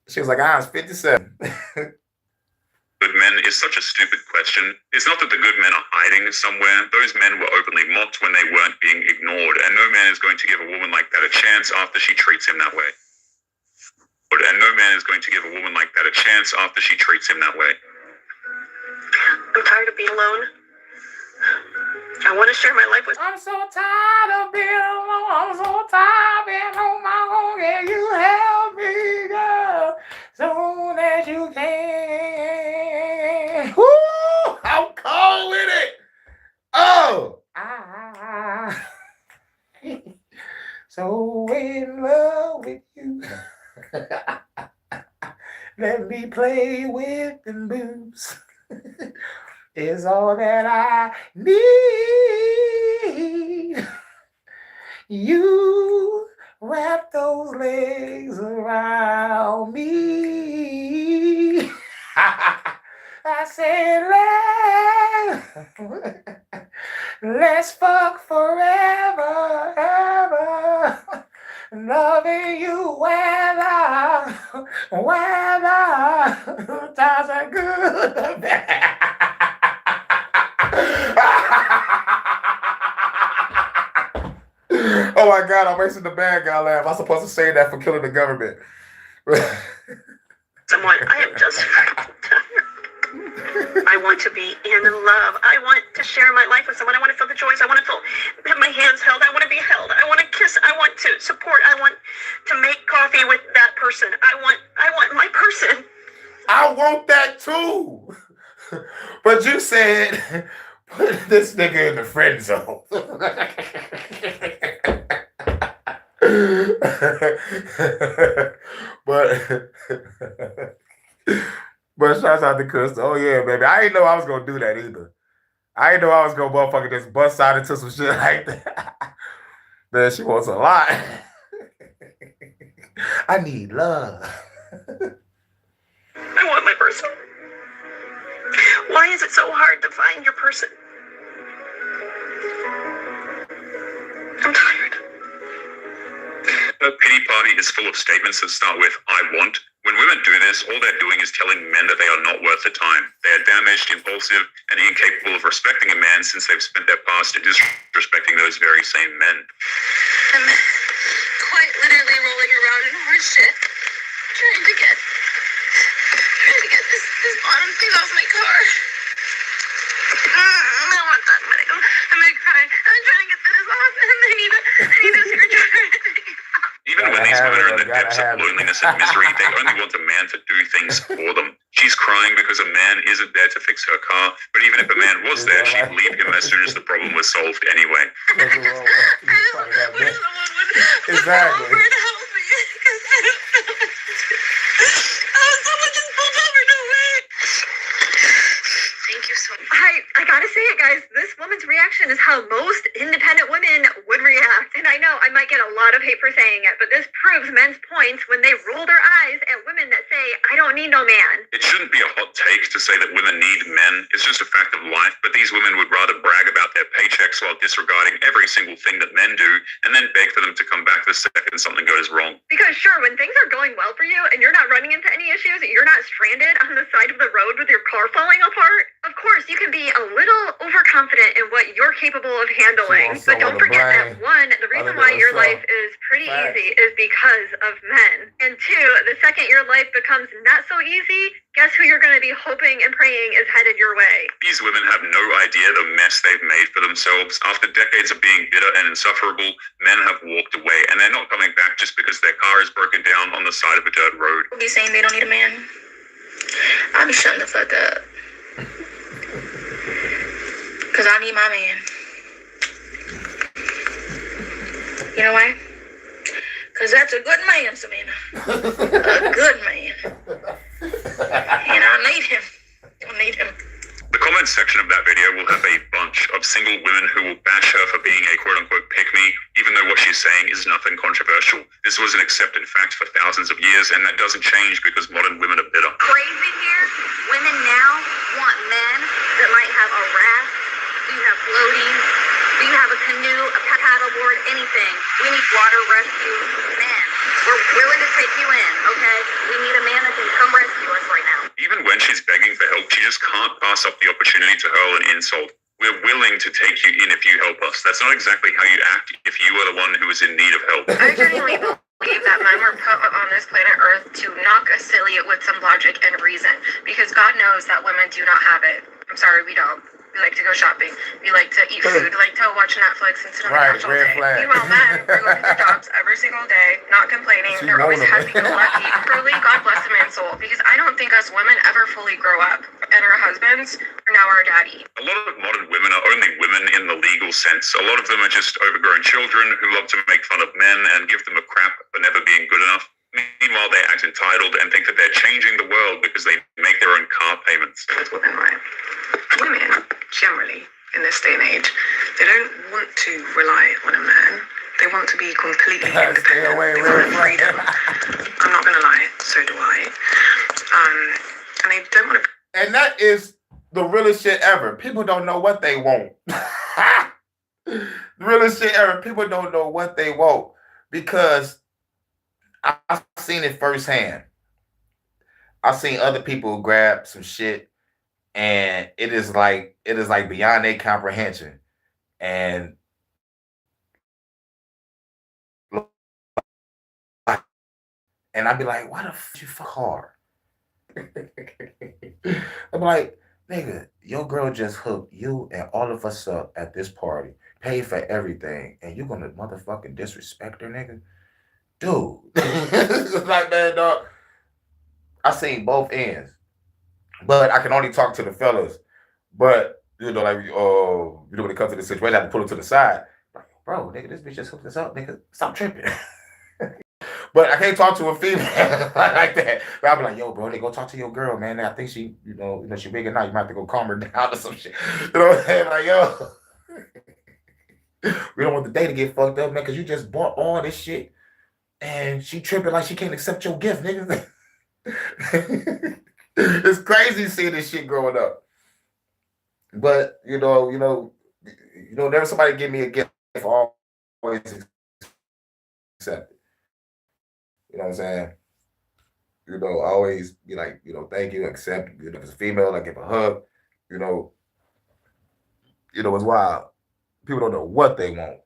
She was like, I was 57. Good men is such a stupid question. It's not that the good men are hiding somewhere. Those men were openly mocked when they weren't being ignored, and no man is going to give a woman like that a chance after she treats him that way. And no man is going to give a woman like that a chance after she treats him that way. I'm tired of being alone. I want to share my life with. I'm so tired of being alone. I'm so tired of being on my own. Can you help me, girl? Soon as you can. Woo! I'm cold with it. Oh! So in love with you. Let me play with them boobs. Is all that I need. You wrap those legs around me. I said, let's fuck forever, ever. Loving you whether times are good or bad. Oh my God, I'm wasting the bad guy laugh. I'm supposed to say that for killing the government. Someone, I am just I want to be in love. I want to share my life with someone. I want to feel the joys. I want to have my hands held. I want to be held. I want to kiss. I want to support. I want to make coffee with that person. I want my person. I want that too. But you said put this nigga in the friend zone. But shouts out to Kusta. Oh yeah, baby. I didn't know I was gonna do that either. I didn't know I was gonna motherfucking just bust out into some shit like that. Man, she wants a lot. I need love. I want my person. Why is it so hard to find your person? I'm tired. A pity party is full of statements that start with, I want. When women do this, all they're doing is telling men that they are not worth the time. They are damaged, impulsive, and incapable of respecting a man since they've spent their past disrespecting those very same men. I'm quite literally rolling around in horse shit, trying to get this bottom thing off my car. I don't want that. I'm gonna cry. I'm trying to get this off, and I need a screwdriver. Even when these women are in the depths of loneliness and misery, they only want a man to do things for them. She's crying because a man isn't there to fix her car, but even if a man was there, she'd leave him as soon as the problem was solved anyway. Exactly. Thank you so much. I gotta say it, guys. This woman's reaction is how most independent women would react. And I know I might get a lot of hate for saying it, but this proves men's points when they roll their eyes at women that say, I don't need no man. It shouldn't be a hot take to say that women need men. It's just a fact of life, but these women would rather brag about their paychecks while disregarding every single thing that men do, and then beg for them to come back the second something goes wrong. Because sure, when things are going well for you and you're not running into any issues, you're not stranded on the side of the road with your car falling apart, of course, you can be a little overconfident in what you're capable of handling. But don't forget that one, the reason why your life is pretty easy is because of men. And two, the second your life becomes not so easy, guess who you're going to be hoping and praying is headed your way? These women have no idea the mess they've made for themselves. After decades of being bitter and insufferable, men have walked away, and they're not coming back just because their car is broken down on the side of a dirt road. Be saying they don't need a man. I'll be shutting the fuck up. Because I need my man. You know why? Because that's a good man, Savannah. A good man. And I need him. I need him. The comments section of that video will have a bunch of single women who will bash her for being a quote-unquote pick-me, even though what she's saying is nothing controversial. This was an accepted fact for thousands of years, and that doesn't change because modern women are bitter. Crazy here. Women now want men that might have a raft. Do you have floaties? Do you have a canoe, a paddleboard, anything? We need water rescue men. We're willing to take you in, okay? We need a man that can come rescue us right now. Even when she's begging for help, she just can't pass up the opportunity to hurl an insult. We're willing to take you in if you help us. That's not exactly how you act if you are the one who is in need of help. I genuinely believe that men were put on this planet Earth to knock us silly with some logic and reason, because God knows that women do not have it. I'm sorry, we don't. We like to go shopping. We like to eat food. We like to watch Netflix and sit on the couch all day. Meanwhile, men are going to their jobs every single day, not complaining. They're always happy-go-lucky. Truly, God bless the man's soul, because I don't think us women ever fully grow up, and our husbands are now our daddy. A lot of modern women are only women in the legal sense. A lot of them are just overgrown children who love to make fun of men and give them a crap for never being good enough. Meanwhile, they act entitled and think that they're changing the world because they make their own car payments. That's women, right? Women, generally, in this day and age, they don't want to rely on a man. They want to be completely independent. They want freedom. I'm not going to lie, so do I. And they don't want to... And that is the realest shit ever. People don't know what they want. The realest shit ever. People don't know what they want because I've seen it firsthand. I've seen other people grab some shit and it is like beyond their comprehension. And I'd be like, why the fuck you fuck hard? I'm like, nigga, your girl just hooked you and all of us up at this party, paid for everything, and you gonna motherfucking disrespect her, nigga? Dude. It's like, man, dog. I seen both ends. But I can only talk to the fellas. But, you know, like, when it comes to this situation, I have to pull them to the side. Like, bro, nigga, this bitch just hooked us up, nigga. Stop tripping. But I can't talk to a female like that. But I'll be like, yo, bro, they go talk to your girl, man. I think she, you know, she big enough. You might have to go calm her down or some shit. You know what I'm saying? Like, yo, we don't want the day to get fucked up, man, because you just bought all this shit. And she tripping like she can't accept your gift, nigga. It's crazy seeing this shit growing up. But, you know, never somebody give me a gift, always accept it. You know what I'm saying? You know, I always be like, you know, thank you, accept. You know, if it's a female, I give a hug. You know, it's wild. People don't know what they want.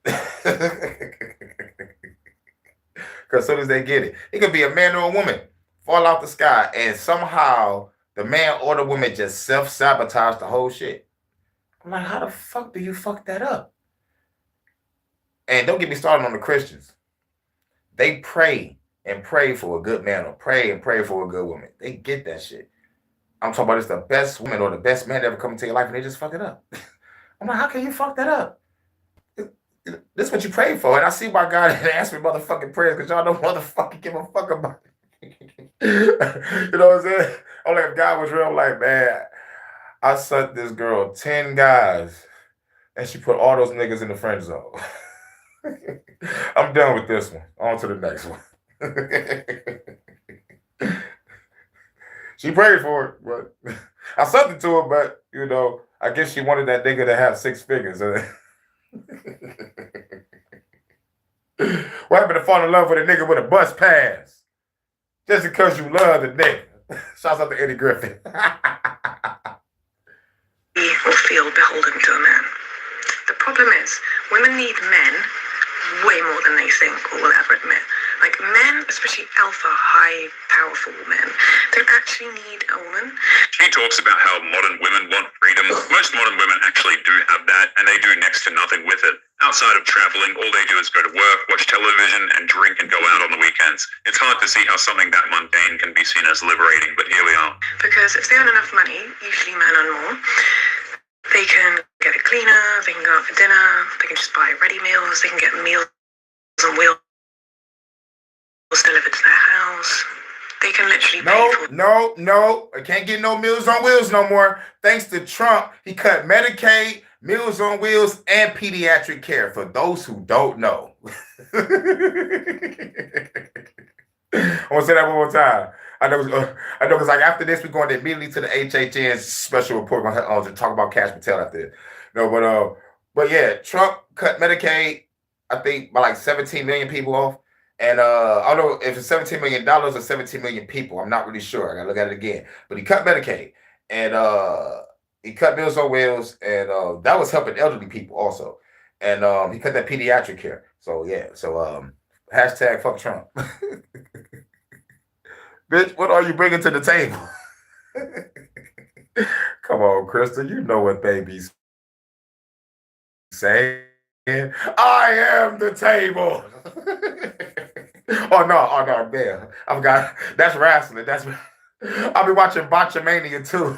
Because as soon as they get it, it could be a man or a woman fall out the sky, and somehow the man or the woman just self-sabotage the whole shit. I'm like, how the fuck do you fuck that up? And don't get me started on the Christians. They pray and pray for a good man, or pray and pray for a good woman. They get that shit. I'm talking about it's the best woman or the best man that ever come into your life, and they just fuck it up. I'm like, how can you fuck that up? This is what you pray for. And I see why God didn't ask me motherfucking prayers, because y'all don't motherfucking give a fuck about it. You know what I'm saying? I'm like, if God was real, I'm like, man, I sent this girl 10 guys, and she put all those niggas in the friend zone. I'm done with this one. On to the next one. She prayed for it, but I sent it to her, but, you know, I guess she wanted that nigga to have 6 figures. What happened to fall in love with a nigga with a bus pass? Just because you love the nigga. Shouts out to Eddie Griffin. We will feel beholden to a man. The problem is, women need men way more than they think or will ever admit. Like, men, especially alpha, high, powerful men, don't actually need a woman. She talks about how modern women want freedom. Most modern women actually do have that, and they do next to nothing with it. Outside of traveling, all they do is go to work, watch television, and drink and go out on the weekends. It's hard to see how something that mundane can be seen as liberating, but here we are. Because if they earn enough money, usually men earn more, they can get a cleaner, they can go out for dinner, they can just buy ready meals, they can get meals on wheels delivered to their house. They can literally pay for... No. I can't get no Meals on Wheels no more. Thanks to Trump, he cut Medicaid, Meals on Wheels, and pediatric care, for those who don't know. I want to say that one more time. I know because like after this, we're going immediately to the HHN special report. We're going to talk about Cash Patel after this. No, but yeah, Trump cut Medicaid, I think, by like 17 million people off. And I don't know if it's $17 million or 17 million people. I'm not really sure. I gotta look at it again. But he cut Medicaid, and he cut Meals on Wheels, and that was helping elderly people also. And he cut that pediatric care. So yeah. So hashtag fuck Trump. Bitch, what are you bringing to the table? Come on, Crystal. You know what babies say. I am the table. Oh no, man. I've got that's wrestling. I'll be watching Botchamania too.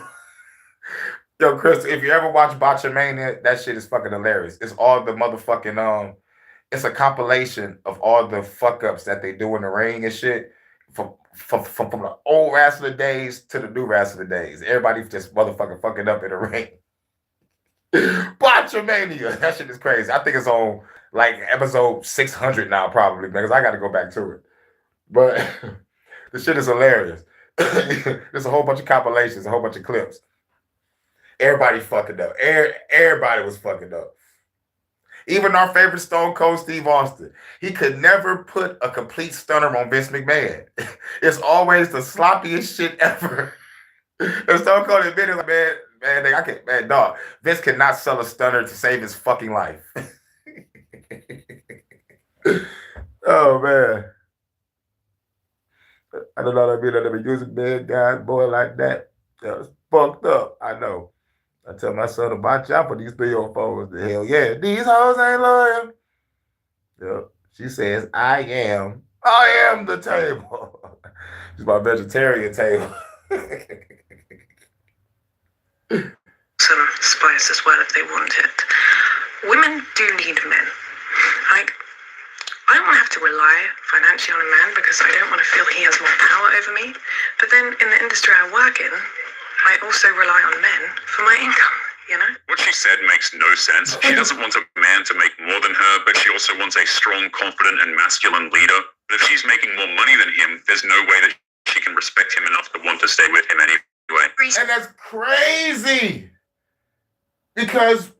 Yo, Chris, if you ever watch Botchamania, that shit is fucking hilarious. It's all the motherfucking it's a compilation of all the fuck ups that they do in the ring and shit. From the old wrestler days to the new wrestler days. Everybody just motherfucking fucking up in the ring. Botchamania. That shit is crazy. I think it's on like episode 600 now, probably, because I got to go back to it. But the shit is hilarious. There's a whole bunch of compilations, a whole bunch of clips. Everybody fucking up. Everybody was fucking up. Even our favorite Stone Cold Steve Austin. He could never put a complete stunner on Vince McMahon. It's always the sloppiest shit ever. And Stone Cold admitted, like, man, dog. Vince cannot sell a stunner to save his fucking life. Oh man. I don't know what I mean. I've been using bad guys, boy, like that. That was fucked up. I know. I tell my son to watch out for these 304s. The hell yeah. These hoes ain't loyal. Yep. She says, I am the table. She's my vegetarian table. Some spice as well if they want it. Women do need men. Like, I don't have to rely financially on a man because I don't want to feel he has more power over me. But then in the industry I work in, I also rely on men for my income, you know? What she said makes no sense. She doesn't want a man to make more than her, but she also wants a strong, confident, and masculine leader. But if she's making more money than him, there's no way that she can respect him enough to want to stay with him anyway. And that's crazy. Because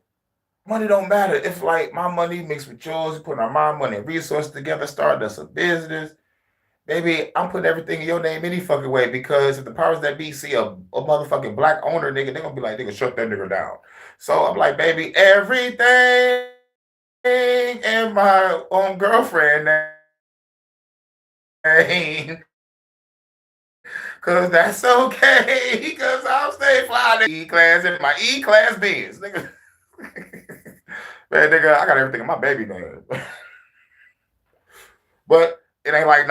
money don't matter. If like my money mixed with yours, putting our my money and resources together, starting us a business, baby, I'm putting everything in your name any fucking way. Because if the powers that be see a motherfucking black owner nigga, they're gonna be like, nigga, shut that nigga down. So I'm like, baby, everything in my own girlfriend name. Cause that's okay. Cause I'll stay flying in E-class in my E-class Benz, nigga. Man, nigga, I got everything in my baby name. But it ain't like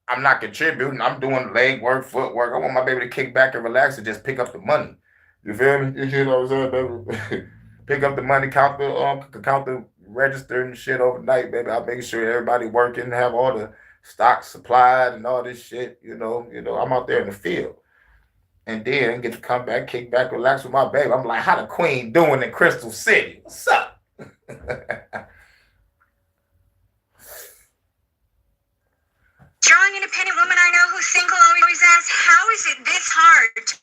I'm not contributing. I'm doing leg work, footwork. I want my baby to kick back and relax and just pick up the money. You feel me? You know what I'm saying, baby? Pick up the money, count the register and shit overnight, baby. I'm making sure everybody working, have all the stock supplied and all this shit. You know, I'm out there in the field. And then get to come back, kick back, relax with my baby. I'm like, how the queen doing in Crystal City? What's up? Strong, independent woman I know who's single always asks, how is it this hard?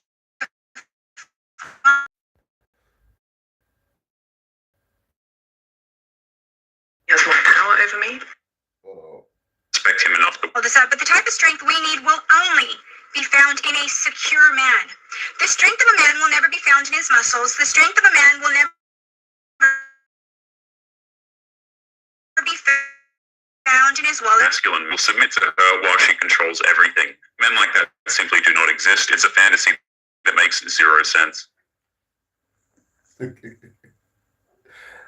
He has more power over me. Respect him enough to... But the type of strength we need will only be found in a secure man. The strength of a man will never be found in his muscles. The strength of a man will never be found in his wallet. Masculine will submit to her while she controls everything. Men like that simply do not exist. It's a fantasy that makes zero sense.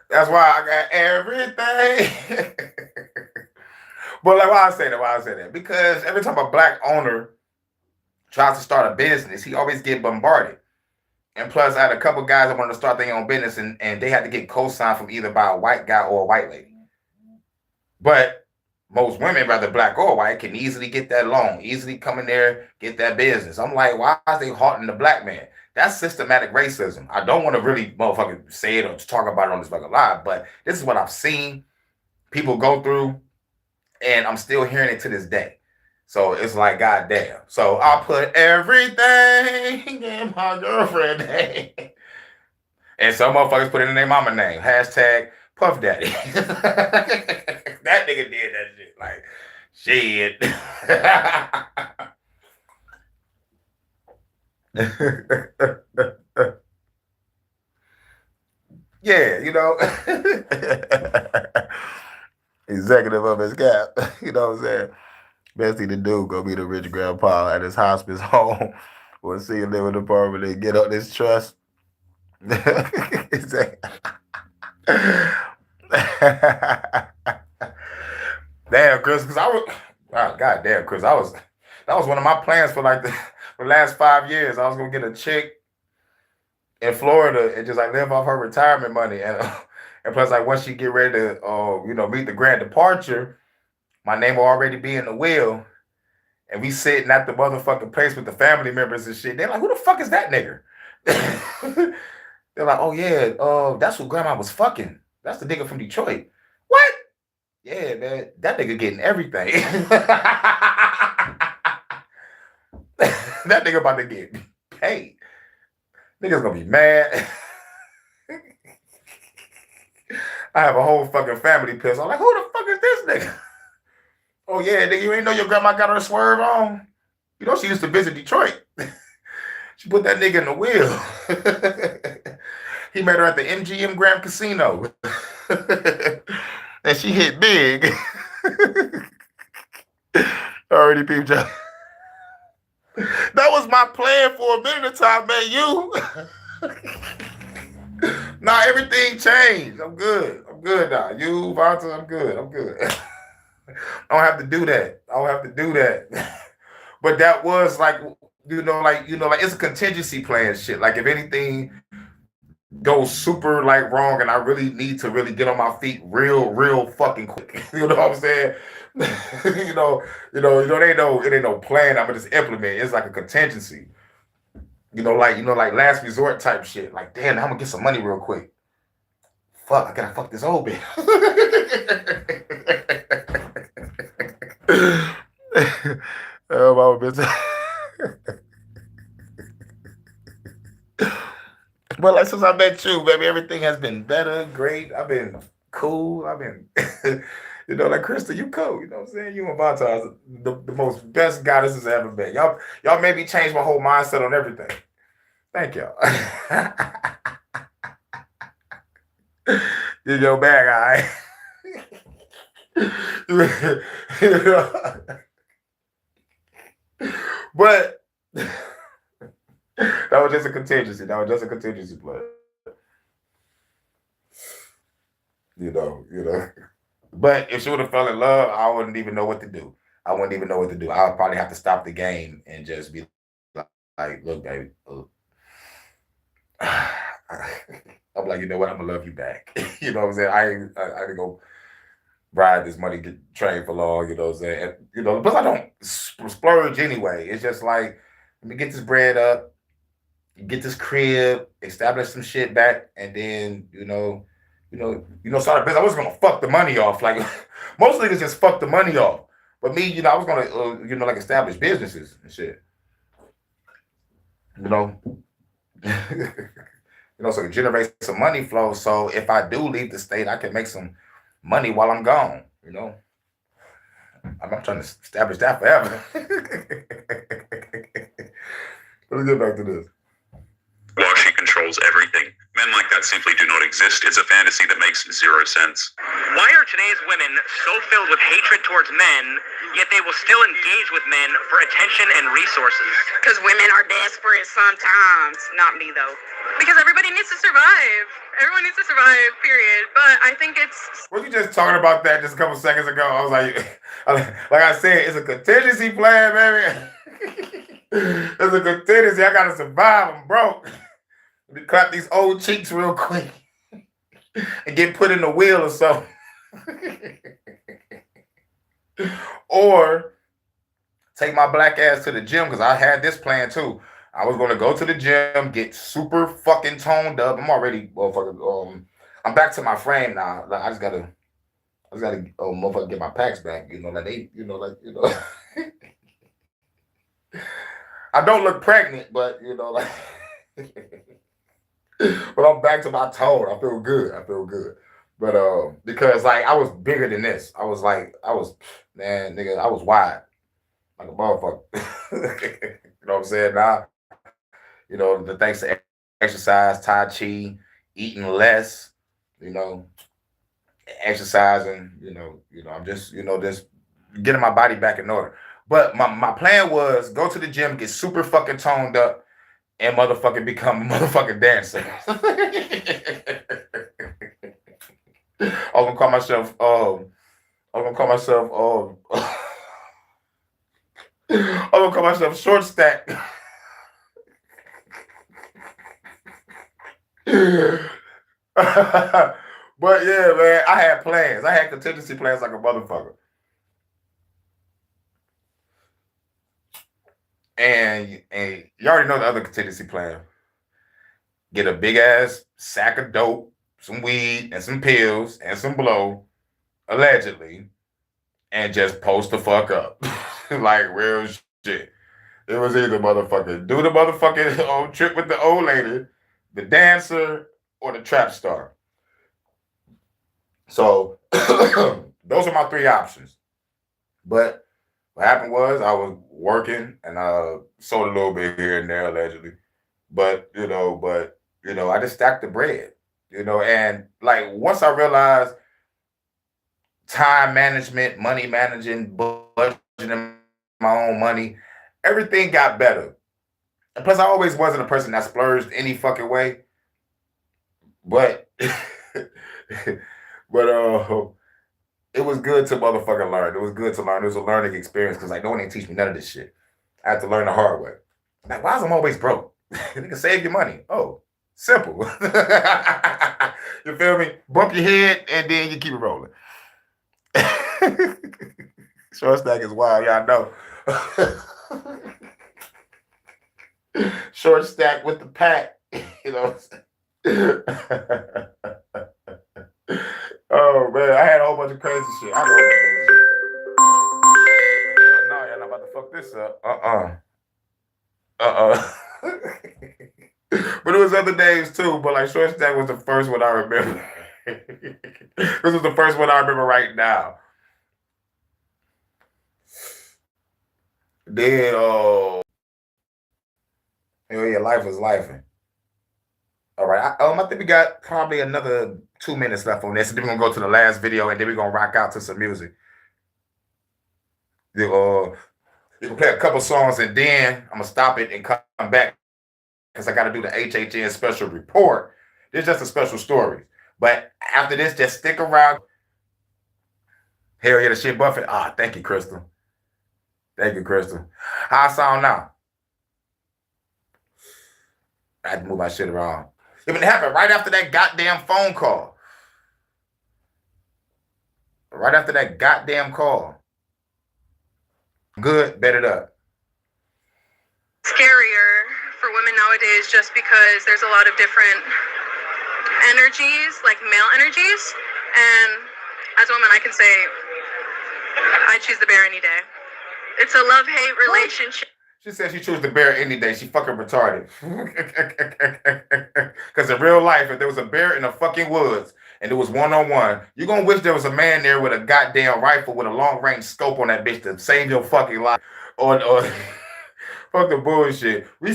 That's why I got everything. But like, why I say that? Because every time a black owner tries to start a business, he always get bombarded. And plus, I had a couple guys that wanted to start their own business, and they had to get co-signed from either by a white guy or a white lady. But most women, whether black or white, can easily get that loan, easily come in there, get that business. I'm like, why is they halting the black man? That's systematic racism. I don't want to really motherfucking say it or talk about it on this fucking live, but this is what I've seen people go through, and I'm still hearing it to this day. So it's like, goddamn. So I put everything in my girlfriend name. And some motherfuckers put it in their mama name. Hashtag Puff Daddy. That nigga did that shit. Like, shit. Yeah, you know. Executive of his cap. You know what I'm saying? Best thing to do, go be the rich grandpa at his hospice home or see him living apartment and get on this trust. Damn, Chris, because I was, wow, goddamn, Chris, that was one of my plans for like the last 5 years. I was gonna get a chick in Florida and just like live off her retirement money, and plus like once she get ready to meet the grand departure, my name will already be in the will, and we sitting at the motherfucking place with the family members and shit. They're like, who the fuck is that nigga? They're like, oh yeah, that's who grandma was fucking. That's the nigga from Detroit. What? Yeah, man, that nigga getting everything. That nigga about to get paid. Niggas gonna be mad. I have a whole fucking family pissed. I'm like, who the fuck is this nigga? Oh yeah, nigga, you ain't know your grandma got her swerve on? You know she used to visit Detroit. She put that nigga in the wheel. He met her at the MGM Grand Casino. And she hit big. Already peeped out. That was my plan for a minute of time, man. You. Nah, everything changed. I'm good. I'm good now. You, Vonta, I'm good. I'm good. I don't have to do that. I don't have to do that. But that was like, it's a contingency plan shit. Like if anything goes super like wrong and I really need to really get on my feet real fucking quick. You know what I'm saying? It ain't no plan. I'm gonna just implement. It's like a contingency. Like last resort type shit. Like, damn, I'm gonna get some money real quick. Fuck, I gotta fuck this old bitch. Oh, my bitch. But like since I met you, baby, everything has been better, great. I've been cool. I've been, like Krista, you cool. You know what I'm saying? You and Vonta are the most best goddesses I ever been. Y'all made me change my whole mindset on everything. Thank y'all. You're your bag, all right? But that was just a contingency. That was just a contingency plan. But if she would have fell in love, I wouldn't even know what to do. I wouldn't even know what to do. I would probably have to stop the game and just be like, look, baby. I'm like, you know what? I'm gonna love you back. You know what I'm saying? I ain't go ride this money train for long. You know what I'm saying? And, plus I don't splurge anyway. It's just like, let me get this bread up, get this crib, establish some shit back, and then start a business. I was gonna fuck the money off. Like most niggas just fuck the money off. But me, I was gonna like establish businesses and shit. So it generates some money flow. So if I do leave the state, I can make some money while I'm gone. I'm not trying to establish that forever. Let's get back to this. While she controls everything. Men like that simply do not exist. It's a fantasy that makes zero sense. Why are today's women so filled with hatred towards men, yet they will still engage with men for attention and resources? Because women are desperate sometimes. Not me, though. Because everybody needs to survive. Everyone needs to survive, period. But I think it's... Were you just talking about that just a couple seconds ago? I was like I said, it's a contingency plan, baby. There's a contingency. I gotta survive. I'm broke. Let me clap these old cheeks real quick and get put in the wheel or something. Or take my black ass to the gym, because I had this plan too. I was gonna go to the gym, get super fucking toned up. I'm already motherfucker. I'm back to my frame now. Like I just gotta motherfucker get my packs back. You know, like they, I don't look pregnant, but like but I'm back to my tone. I feel good. But because like I was bigger than this. I was man, nigga, I was wide. Like a motherfucker. You know what I'm saying? Now, the thanks to exercise, Tai Chi, eating less, exercising, I'm just, just getting my body back in order. But my plan was go to the gym, get super fucking toned up, and motherfucking become a motherfucking dancer. I was gonna call myself short stack. But yeah, man, I had plans. I had contingency plans like a motherfucker. And you already know the other contingency plan. Get a big ass sack of dope, some weed, and some pills, and some blow, allegedly, and just post the fuck up. Like real shit. It was either motherfucker do the motherfucking old trip with the old lady, the dancer, or the trap star. So those are my three options. But what happened was I was working and I sold a little bit here and there allegedly. But I just stacked the bread. And like once I realized time management, money managing, budgeting my own money, everything got better. And plus I always wasn't a person that splurged any fucking way. But it was good to motherfucking learn. It was good to learn. It was a learning experience because like no one ain't teach me none of this shit. I had to learn the hard way. Like, why is I'm always broke? You can save your money. Oh, simple. You feel me? Bump your head and then you keep it rolling. Short stack is wild, y'all know. Short stack with the pack. You know what I'm saying? Oh man, I had a whole bunch of crazy shit. I know crazy shit. No, y'all not about to fuck this up. But it was other days too. But like short stack was the first one I remember. This was the first one I remember right now. Then yeah, life was lifing. All right, I think we got probably another 2 minutes left on this, and then we're gonna go to the last video, and then we're gonna rock out to some music. We can play a couple songs, and then I'm gonna stop it and come back because I got to do the HHN special report. This is just a special story, but after this, just stick around. Hell yeah, the shit Buffett. Thank you, Crystal. Thank you, Crystal. How I sound now? I had to move my shit around. It happened right after that goddamn phone call. Right after that goddamn call. Good, bet it up. Scarier for women nowadays just because there's a lot of different energies, like male energies. And as a woman, I can say I choose the bear any day. It's a love-hate relationship. She said she chose the bear any day. She fucking retarded. Because in real life, if there was a bear in the fucking woods and it was one-on-one, you're going to wish there was a man there with a goddamn rifle with a long-range scope on that bitch to save your fucking life. Or fuck the bullshit. You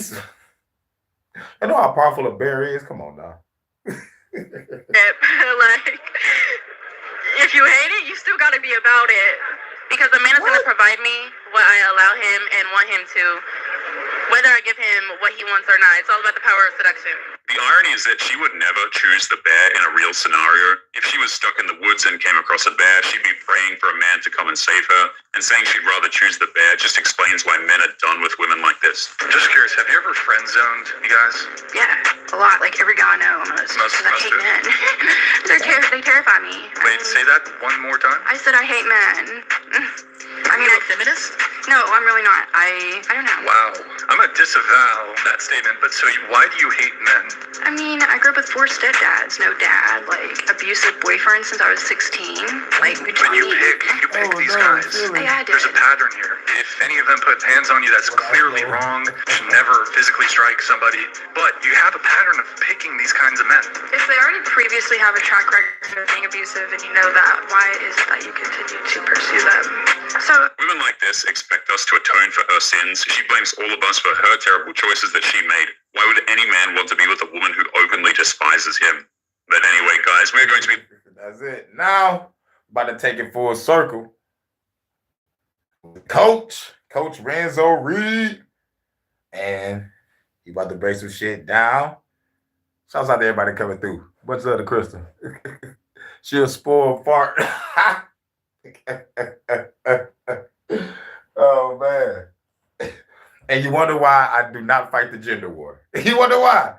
know how powerful a bear is? Come on now. Like, if you hate it, you still got to be about it. Because the man is going to provide me what I allow him and want him to. Whether I give him what he wants or not, it's all about the power of seduction. The irony is that she would never choose the bear in a real scenario. If she was stuck in the woods and came across a bear, she'd be praying for a man to come and save her. And saying she'd rather choose the bear just explains why men are done with women like this. Just curious, have you ever friend zoned, you guys? Yeah, a lot. Like every guy I know almost. Because I hate men. They terrify me. Wait, say that one more time. I said I hate men. I mean, Are you a feminist? No, I'm really not. I don't know. Wow, I'm gonna disavow that statement. But so, why do you hate men? I mean, I grew up with 4 stepdads, no dad, like abusive boyfriend since I was 16. Like, But you pick these guys. Yeah, I did. There's a pattern here. If any of them put hands on you, that's clearly wrong. You should never physically strike somebody. But you have a pattern of picking these kinds of men. If they already previously have a track record of being abusive and you know that, why is it that you continue to pursue them? So, Women like this expect us to atone for her sins. She blames all of us for her terrible choices that she made. Why would any man want to be with a woman who openly despises him? But anyway, guys, we're going to be... That's it. Now, about to take it full circle. Coach Renzo Reed. And he about to break some shit down. Shouts out to everybody coming through. Much love to Crystal. She'll spoil fart. Oh, man. And you wonder why I do not fight the gender war. You wonder why.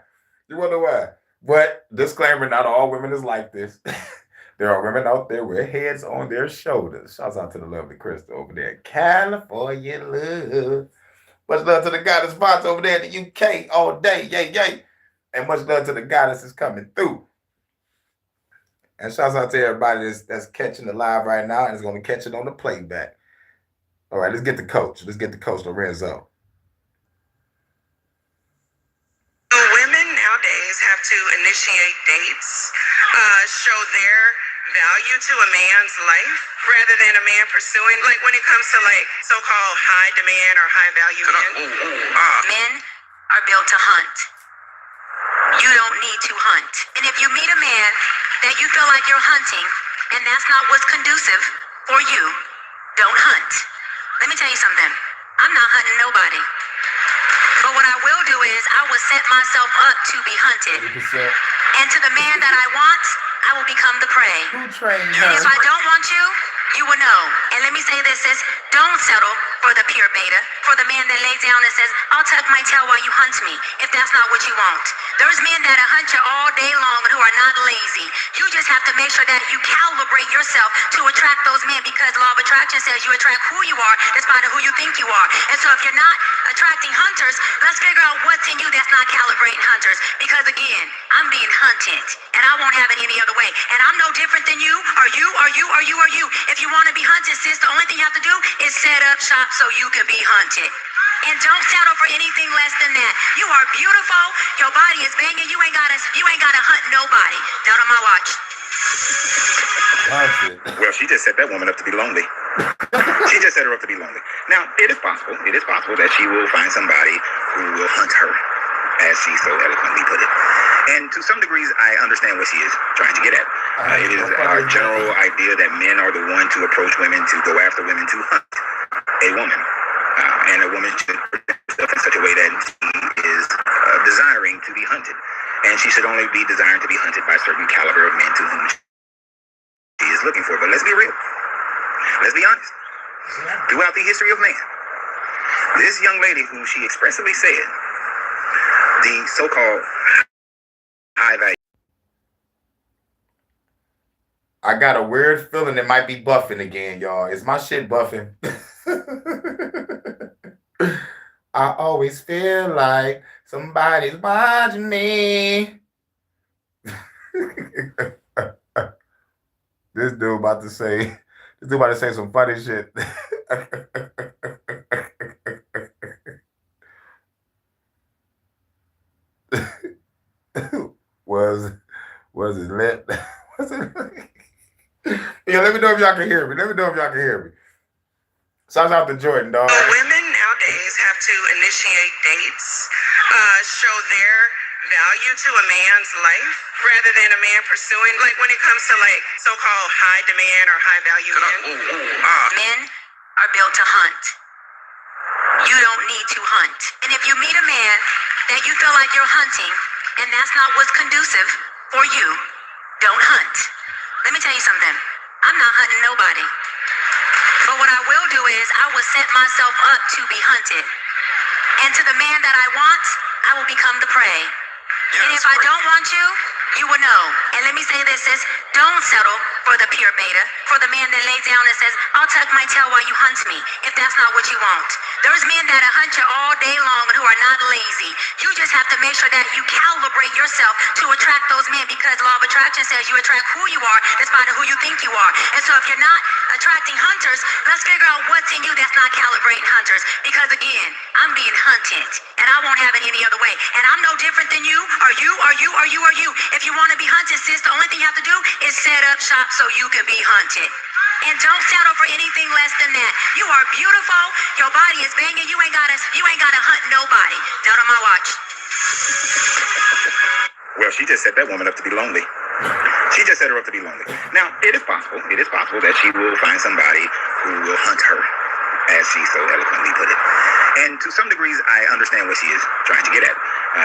But disclaimer, not all women is like this. There are women out there with heads on their shoulders. Shouts out to the lovely Crystal over there in California. Love. Much love to the goddess spots over there in the UK all day. Yay, yay. And much love to the goddesses coming through. And shouts out to everybody that's catching the live right now and is going to catch it on the playback. All right, let's get the coach. Lorenzo. Women nowadays have to initiate dates, show their value to a man's life rather than a man pursuing, like when it comes to like so-called high demand or high value men. Men are built to hunt. You don't need to hunt. And if you meet a man that you feel like you're hunting and that's not what's conducive for you, don't hunt. Let me tell you something. I'm not hunting nobody. But what I will do is I will set myself up to be hunted. 80%. And to the man that I want, I will become the prey. Who trained And if I don't want you, you will know. And let me say this, sis, don't settle for the pure beta, for the man that lays down and says, I'll tuck my tail while you hunt me, if that's not what you want. There's men that hunt you all day long who are not lazy. You just have to make sure that you calibrate yourself to attract those men, because law of attraction says you attract who you are despite who you think you are. And so if you're not attracting hunters, let's figure out what's in you that's not calibrating hunters. Because again, I'm being hunted and I won't have it any other way. And I'm no different than you, or you, or you, or you, or you. If you want to be hunted, sis, the only thing you have to do is set up shop so you can be hunted. And don't settle for anything less than that. You are beautiful. Your body is banging. You ain't gotta hunt nobody. Not on my watch. Well, she just set that woman up to be lonely. She just set her up to be lonely. Now, it is possible that she will find somebody who will hunt her, as she so eloquently put it. And to some degrees, I understand what she is trying to get at. It is our general idea that men are the one to approach women, to go after women, to hunt a woman. And a woman should present herself in such a way that she is desiring to be hunted. And she should only be desiring to be hunted by a certain caliber of men to whom she is looking for. But let's be real. Let's be honest. Throughout the history of man, this young lady who she expressly said, the so-called high value. I got a weird feeling it might be buffing again, y'all. Is my shit buffing? I always feel like somebody's watching me. This dude about to say some funny shit. Was it lit? Was it? Yeah, let me know if y'all can hear me. Shouts out to Jordan, dog. Women nowadays have to initiate dates, show their value to a man's life rather than a man pursuing, like when it comes to like so-called high demand or high value men. Men are built to hunt. you don't need to hunt. And if you meet a man that you feel like you're hunting and that's not what's conducive for you, don't hunt. Let me tell you something. I'm not hunting nobody. But what I will do is I will set myself up to be hunted. And to the man that I want, I will become the prey. And if I don't want you, you will know. And let me say this, sis, don't settle for the pure beta, for the man that lays down and says, I'll tuck my tail while you hunt me, if that's not what you want. There's men that hunt you all day long and who are not lazy. You just have to make sure that you calibrate yourself to attract those men, because law of attraction says you attract who you are despite who you think you are. And so if you're not attracting hunters, let's figure out what's in you that's not calibrating hunters. Because again, I'm being hunted and I won't have it any other way. And I'm no different than you, or you, or you, or you, or you. If you want to be hunted, sis, the only thing you have to do is set up shop so you can be hunted. And don't settle for anything less than that. You are beautiful. Your body is banging. You ain't gotta hunt nobody. Not on my watch. Well, she just set that woman up to be lonely. She just set her up to be lonely. Now, it is possible that she will find somebody who will hunt her, as she so eloquently put it. And to some degrees, I understand what she is trying to get at.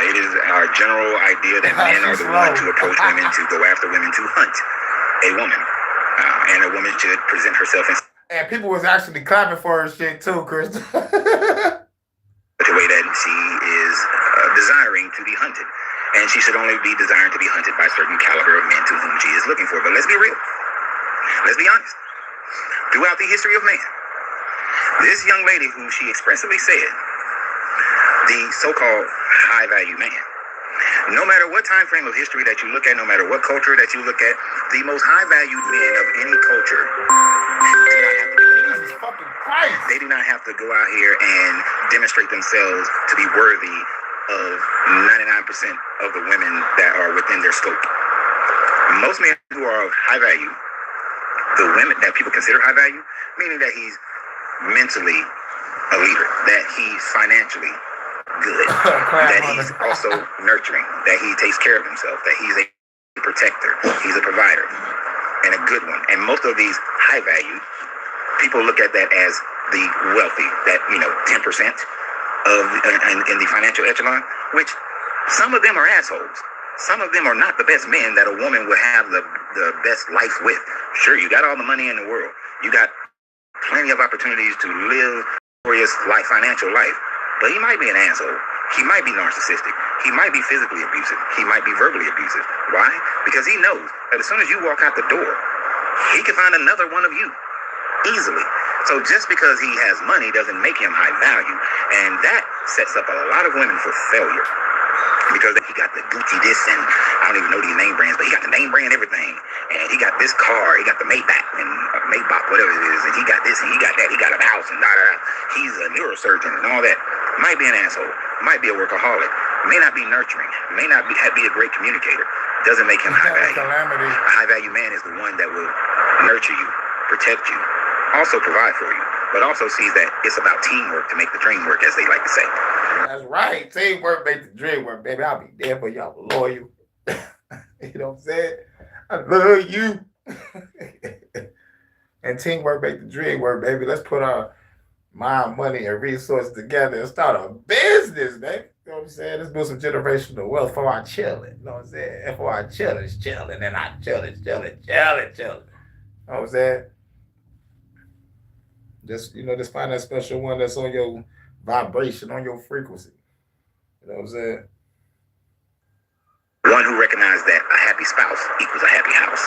It is our general idea that men are the ones to approach women, to go after women, to hunt a woman. And a woman should present herself in And people was actually clapping for her shit too, Chris. such a way that she is desiring to be hunted. And she should only be desiring to be hunted by certain caliber of men to whom she is looking for. But let's be real. Let's be honest. Throughout the history of man, this young lady who she expressly said, the so-called high-value man, no matter what time frame of history that you look at, no matter what culture that you look at, the most high-valued men of any culture do not have to do anything. They do not have to go out here and demonstrate themselves to be worthy of 99% of the women that are within their scope. Most men who are of high value, the women that people consider high value, meaning that he's mentally a leader, that he's financially good, that he's also nurturing, that he takes care of himself, that he's a protector, he's a provider, and a good one. And most of these high value people look at that as the wealthy, that 10% of in the financial echelon, which some of them are assholes. Some of them are not the best men that a woman would have the best life with. Sure, you got all the money in the world, you got plenty of opportunities to live glorious life, financial life. But he might be an asshole. He might be narcissistic. He might be physically abusive. He might be verbally abusive. Why? Because he knows that as soon as you walk out the door, he can find another one of you easily. So just because he has money doesn't make him high value. And that sets up a lot of women for failure. Because he got the Gucci this, and I don't even know these name brands, but he got the name brand everything. And he got this car, he got the Maybach, and Maybach, whatever it is, and he got this, and he got that, he got a house, and da-da-da. He's a neurosurgeon and all that. Might be an asshole, might be a workaholic, may not be nurturing, may not be a great communicator. Doesn't make him high value. A high value man is the one that will nurture you, protect you, also provide for you, but also sees that it's about teamwork to make the dream work, as they like to say. That's right. Teamwork make the dream work, baby. I'll be there for you. I'm loyal. You know what I'm saying? I love you. And teamwork make the dream work, baby. Let's put our mind, money, and resources together and start a business, baby. You know what I'm saying? Let's build some generational wealth for our children. You know what I'm saying? And for our children's children and our children's children. You know what I'm saying? Just find that special one that's on your vibration, on your frequency. You know what I'm saying? One who recognizes that a happy spouse equals a happy house.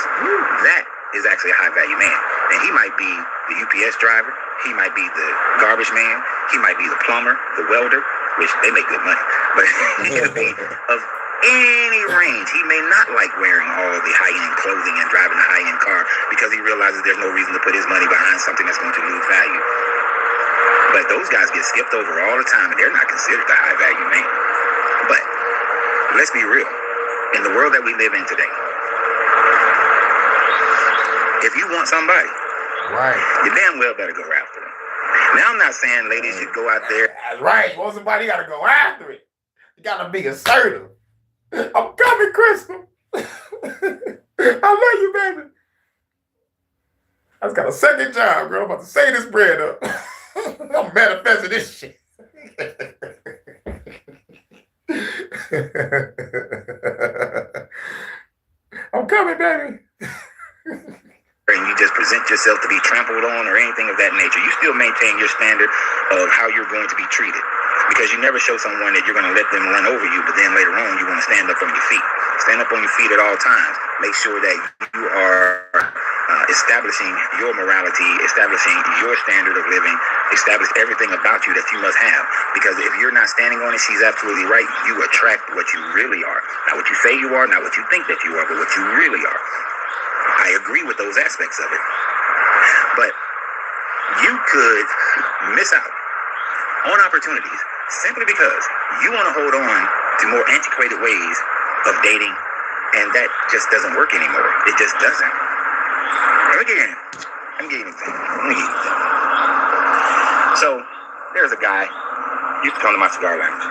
That is actually a high value man. And he might be the UPS driver, he might be the garbage man, he might be the plumber, the welder, which they make good money. But he'll be of any range. He may not like wearing all the high-end clothing and driving a high-end car because he realizes there's no reason to put his money behind something that's going to lose value. But those guys get skipped over all the time, and they're not considered the high-value man. But let's be real. In the world that we live in today, if you want somebody, right, you damn well better go after them. Now, I'm not saying ladies should go out there. That's right. You want somebody, you got to go after it. You got to be assertive. I'm coming, Crystal. I love you, baby. I just got a second job, girl. I'm about to say this bread up. I'm manifesting this shit. I'm coming, baby. And you just present yourself to be trampled on or anything of that nature, you still maintain your standard of how you're going to be treated. Because you never show someone that you're going to let them run over you, but then later on you want to stand up on your feet. Stand up on your feet at all times. Make sure that you are establishing your morality, establishing your standard of living, establish everything about you that you must have. Because if you're not standing on it, she's absolutely right. You attract what you really are. Not what you say you are, not what you think that you are, but what you really are. I agree with those aspects of it. But you could miss out on opportunities simply because you want to hold on to more antiquated ways of dating, and that just doesn't work anymore. It just doesn't. Let me give you an example. So there's a guy used to come to my cigar lounge,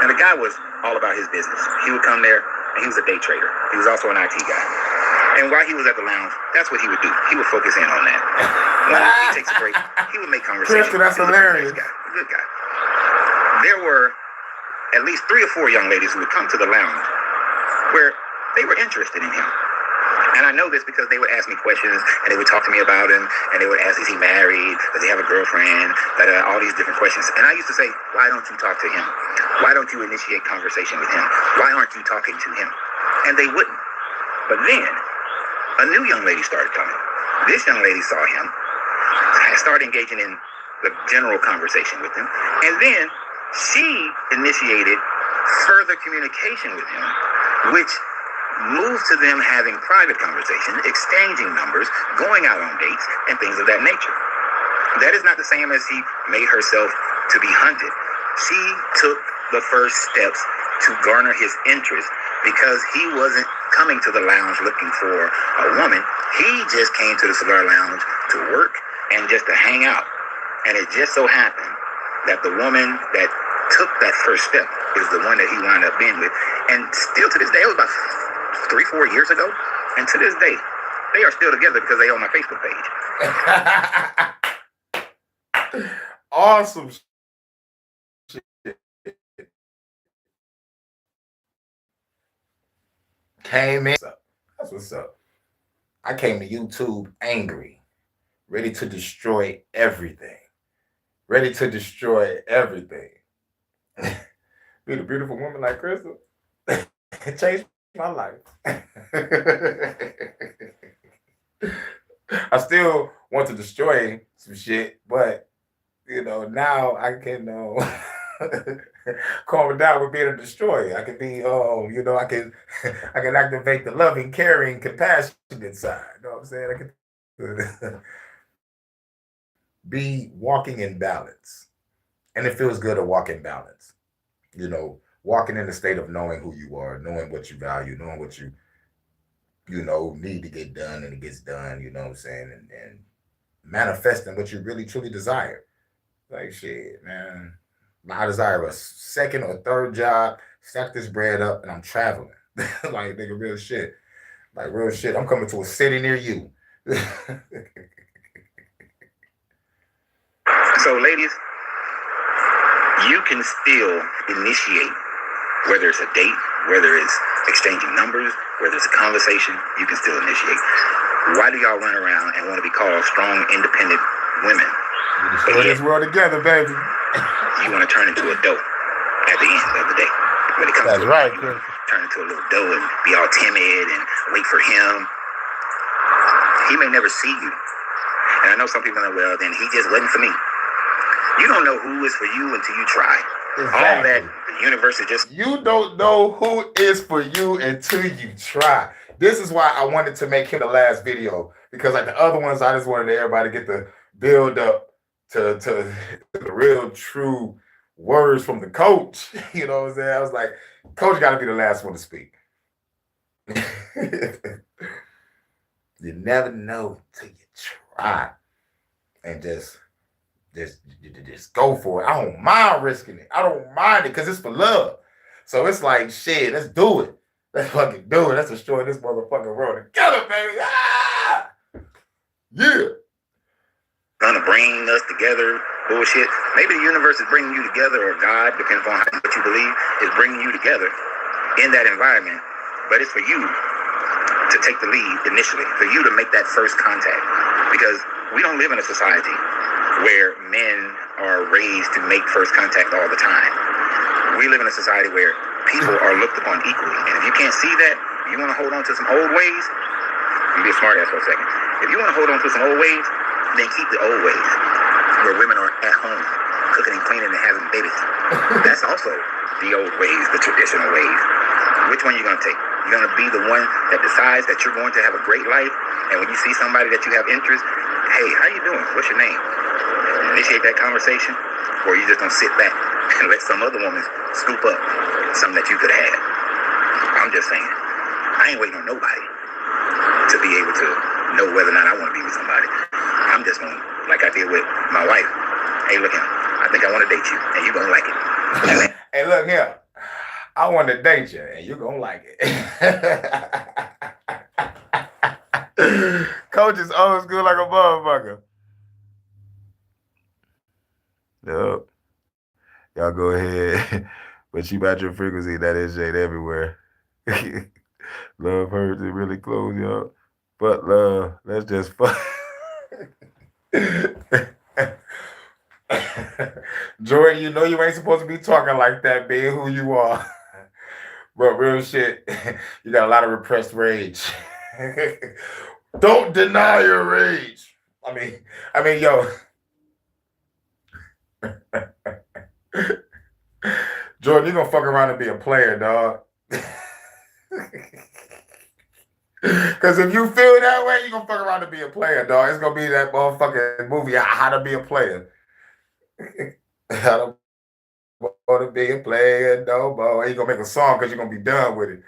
and the guy was all about his business. He would come there, and he was a day trader. He was also an IT guy. And while he was at the lounge, that's what he would do. He would focus in on that. When he takes a break, he would make conversation. Kristen, that's hilarious. Good guy. There were at least 3 or 4 young ladies who would come to the lounge where they were interested in him. And I know this because they would ask me questions, and they would talk to me about him, and they would ask, is he married? Does he have a girlfriend? All these different questions. And I used to say, why don't you talk to him? Why don't you initiate conversation with him? Why aren't you talking to him? And they wouldn't. But then a new young lady started coming. This young lady saw him, started engaging in the general conversation with him, and then she initiated further communication with him, which moved to them having private conversation, exchanging numbers, going out on dates, and things of that nature. That is not the same as she made herself to be hunted. She took the first steps to garner his interest because he wasn't coming to the lounge looking for a woman. He just came to the cigar lounge to work and just to hang out. And it just so happened that the woman that took that first step is the one that he wound up being with. And still to this day, it was about 3-4 years ago, and to this day, they are still together because they own my Facebook page. Awesome shit. Came in. That's what's up. I came to YouTube angry, ready to destroy everything. Ready to destroy everything. Being a beautiful woman like Crystal, it changed my life. I still want to destroy some shit, but now I can calm it down with being a destroyer. I can be, I can activate the loving, caring, compassionate side. You know what I'm saying? I can be walking in balance, and it feels good to walk in balance. Walking in the state of knowing who you are, knowing what you value, knowing what you need to get done, and it gets done. You know what I'm saying? And manifesting what you really truly desire. Like shit, man. I desire a second or third job, stack this bread up, and I'm traveling. Like, nigga, real shit. Like, real shit. I'm coming to a city near you. So, ladies, you can still initiate, whether it's a date, whether it's exchanging numbers, whether it's a conversation, you can still initiate. Why do y'all run around and want to be called strong, independent women? We destroy this world together, baby. You want to turn into a doe at the end of the day. When it comes That's to right, you turn into a little doe and be all timid and wait for him. He may never see you. And I know some people are like, well, then he just wasn't for me. You don't know who is for you until you try. Exactly. All that, the universe is just... You don't know who is for you until you try. This is why I wanted to make him the last video. Because like the other ones, I just wanted everybody to get the build up to the real true words from the coach. You know what I'm saying? I was like, coach got to be the last one to speak. You never know till you try. And just go for it. I don't mind risking it. I don't mind it because it's for love. So it's like, shit, let's do it. Let's fucking do it. Let's destroy this motherfucking world together, baby. Ah! Yeah. Gonna bring us together bullshit. Maybe the universe is bringing you together, or God, depending on what you believe, is bringing you together in that environment. But it's for you to take the lead initially, for you to make that first contact. Because we don't live in a society where men are raised to make first contact all the time. We live in a society where people are looked upon equally. And if you can't see that, you want to hold on to some old ways, you be a smart ass for a second. If you want to hold on to some old ways, then keep the old ways, where women are at home, cooking and cleaning and having babies. That's also the old ways, the traditional ways. Which one you going to take? You're going to be the one that decides that you're going to have a great life, and when you see somebody that you have interest, hey, how you doing? What's your name? Initiate that conversation, or you just going to sit back and let some other woman scoop up something that you could have had. I'm just saying, I ain't waiting on nobody to be able to know whether or not I want to be with somebody. I'm just going to, like I did with my wife, hey, look here, I think I want to date you, and you're going to like it. Hey, look here. I want to date you, and you're going to like it. Coach is old school like a motherfucker. Yup. Y'all go ahead. But you about your frequency, that is shade everywhere. Love hurts it really close, y'all. But love, that's just fun. Jordan, you know you ain't supposed to be talking like that, being who you are. But real shit, you got a lot of repressed rage. Don't deny your rage. I mean, yo. Jordan, you gonna fuck around and be a player, dog. Because if you feel that way, you gonna fuck around and be a player, dog. It's gonna be that motherfucking movie, How to Be a Player. I don't want to be a player no more. You gonna make a song because you're gonna be done with it.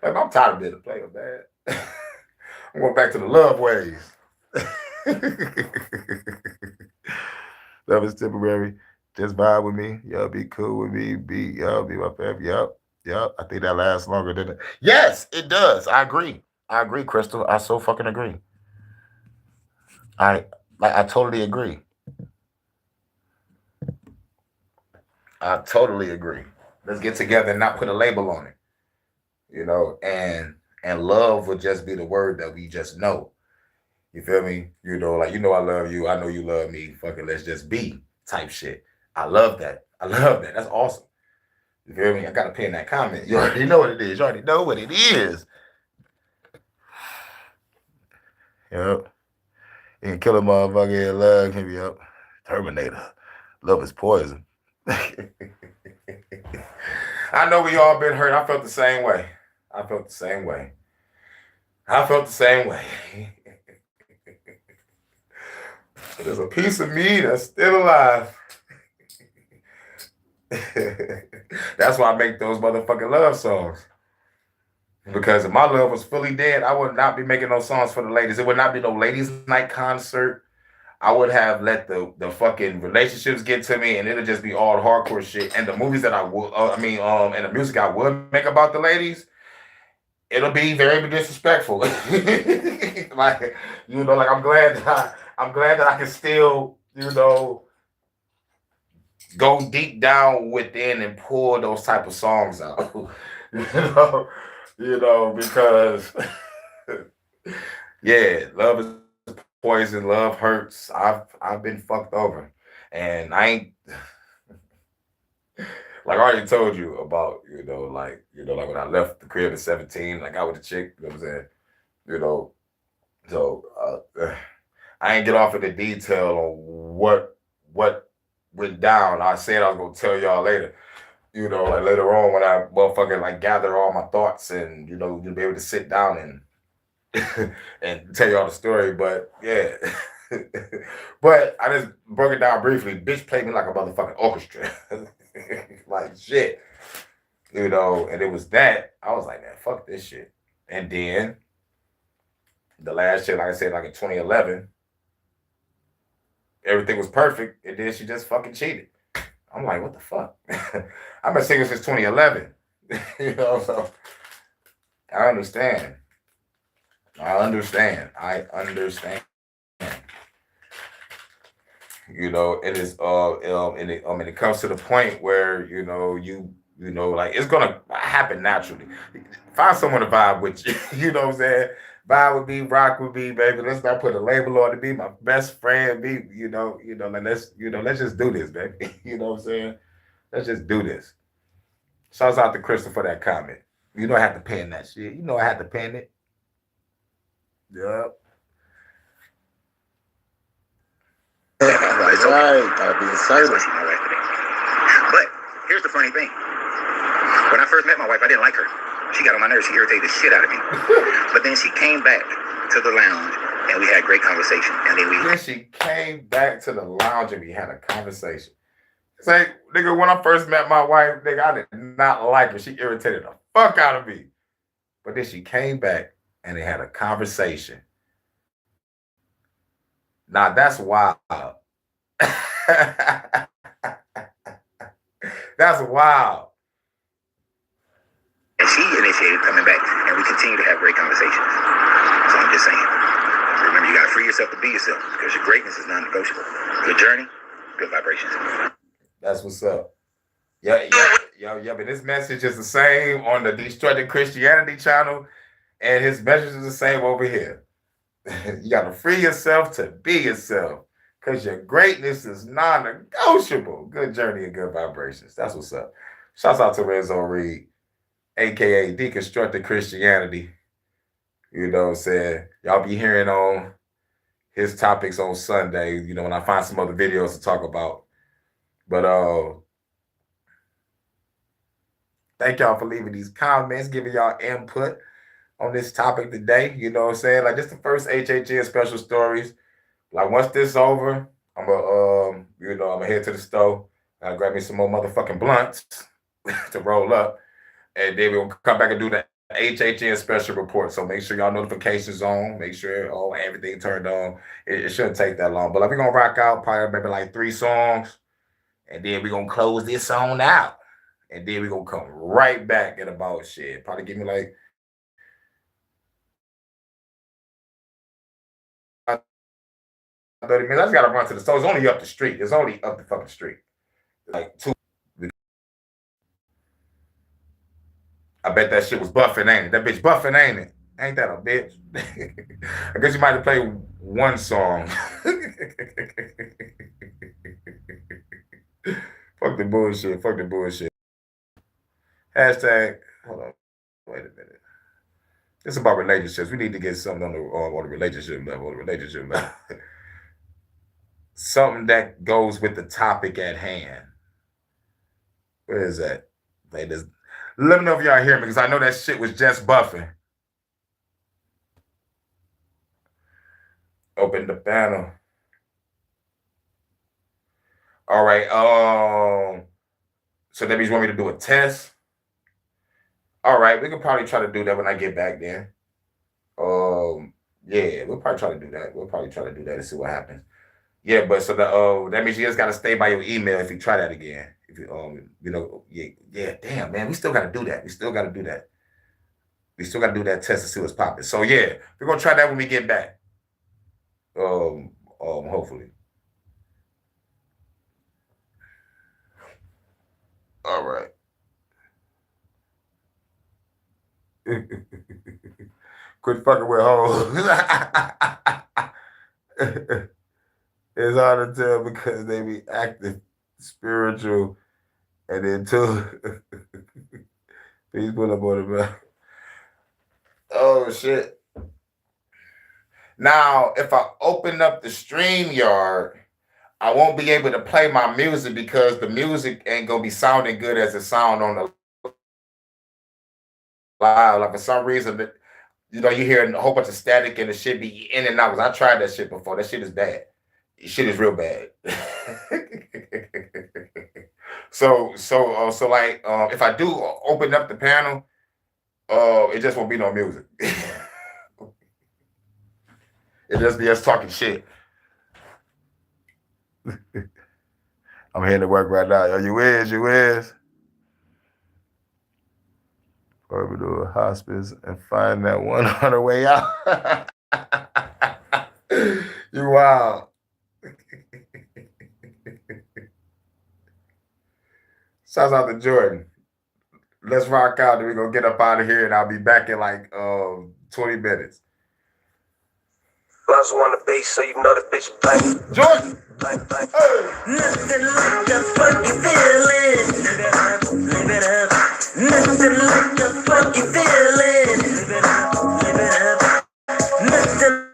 Like, I'm tired of being a player, man. I'm going back to the love ways. Love is temporary. Just vibe with me. Y'all be cool with me. Y'all be my family. Yup. I think that lasts longer than it. Yes, it does. I agree, Crystal. I so fucking agree. I totally agree. I totally agree. Let's get together and not put a label on it. You know, and love would just be the word that we just know. You feel me? You know, like, you know I love you. I know you love me. Fucking let's just be type shit. I love that. That's awesome. You feel me? I got to pin that comment. You already know what it is. Yep. You can kill a motherfucker in love. Can be up. Terminator. Love is poison. I know we all been hurt. I felt the same way. There's a piece of me that's still alive. That's why I make those motherfucking love songs. Because if my love was fully dead, I would not be making those songs for the ladies. It would not be no ladies' night concert. I would have let the fucking relationships get to me, and it'll just be all hardcore shit. And the movies that I would, and the music I would make about the ladies, it'll be very disrespectful. Like, you know, like I'm glad that I can still, you know, go deep down within and pull those type of songs out. you know, because yeah, love is poison, love hurts. I've been fucked over, and I ain't like I already told you about, like when I left the crib at 17, like I was a chick, you know what I'm saying, so I ain't get off of the detail on what went down. I said I was gonna tell y'all later, like later on when I motherfucking like gather all my thoughts and you'll be able to sit down and and tell y'all the story. But yeah. But I just broke it down briefly. Bitch played me like a motherfucking orchestra. Like shit. And it was that. I was like, man, fuck this shit. And then the last shit, like I said, like in 2011, everything was perfect, and then she just fucking cheated. I'm like, what the fuck? I've been single since 2011. So I understand. You know, and it's and it comes to the point where you know, like it's gonna happen naturally. Find someone to vibe with you. You know what I'm saying? Vibe with me, rock with me, baby. Let's not put a label on it. Be my best friend. Be and let's just do this, baby. You know what I'm saying? Let's just do this. Shouts out to Crystal for that comment. You know I had to pen that shit. You know I had to pen it. Yep. Right. Gotta be excited. My wife today. But here's the funny thing. When I first met my wife, I didn't like her. She got on my nerves. She irritated the shit out of me. But then she came back to the lounge and we had great conversation. And then she came back to the lounge and we had a conversation. It's like, nigga, when I first met my wife, nigga, I did not like her. She irritated the fuck out of me. But then she came back and they had a conversation. Now that's wild. That's wild. And she initiated coming back, and we continue to have great conversations. So I'm just saying, remember, you gotta free yourself to be yourself, because your greatness is non-negotiable. Good journey, good vibrations. That's what's up. Yeah. But this message is the same on the Destructive Christianity channel, and his message is the same over here. You gotta free yourself to be yourself, because your greatness is non-negotiable. Good journey and good vibrations. That's what's up. Shouts out to Renzo Reed, aka Deconstructed Christianity. You know what I'm saying? Y'all be hearing on his topics on Sunday, when I find some other videos to talk about. But thank y'all for leaving these comments, giving y'all input on this topic today. You know what I'm saying? Like, this the first HHN special stories. Like, once this over, I'm gonna head to the store. I'll grab me some more motherfucking blunts to roll up. And then we'll come back and do the HHN special report. So make sure y'all notifications on. Make sure everything turned on. It shouldn't take that long. But like, we're gonna rock out probably maybe like 3 songs. And then we're gonna close this song out. And then we're gonna come right back at about shit. Probably give me like 30 minutes. I just gotta run to the store. It's only up the street. It's only up the fucking street. Like 2. I bet that shit was buffing, ain't it? That bitch buffing, ain't it? Ain't that a bitch? I guess you might have played one song. Fuck the bullshit. Fuck the bullshit. Hashtag, hold on. Wait a minute. It's about relationships. We need to get something on the relationship level. Something that goes with the topic at hand. Where is that? Let me know if y'all hear me, because I know that shit was just buffing. Open the panel. All right. So that means you want me to do a test? All right, we can probably try to do that when I get back there. Yeah, we'll probably try to do that. We'll probably try to do that and see what happens. Yeah, but so that means you just gotta stay by your email if you try that again. If you damn man, we still gotta do that. We still gotta do that. We still gotta do that test to see what's popping. So yeah, we're gonna try that when we get back. Hopefully. All right. Quit fucking with hoes. It's hard to tell because they be acting spiritual and then too. Please pull up on the map. Oh shit. Now, if I open up the StreamYard, I won't be able to play my music because the music ain't gonna be sounding good as it sound on the live. Like for some reason, you hear a whole bunch of static and the shit be in and out. Cause I tried that shit before. That shit is bad. Shit is real bad. So like, if I do open up the panel, it just won't be no music. It just be us talking shit. I'm heading to work right now. Yo, you is. Or we do a hospice and find that one on the way out. You wild. Shouts out to Jordan. Let's rock out, and we're gonna get up out of here, and I'll be back in like 20 minutes. Loves on the bass, so you know the bitch bang. Jordan! Bang, bang. Nothing like a funky feeling. Live it up. Nothing like a funky feeling. Live it up. Live it up. Nothing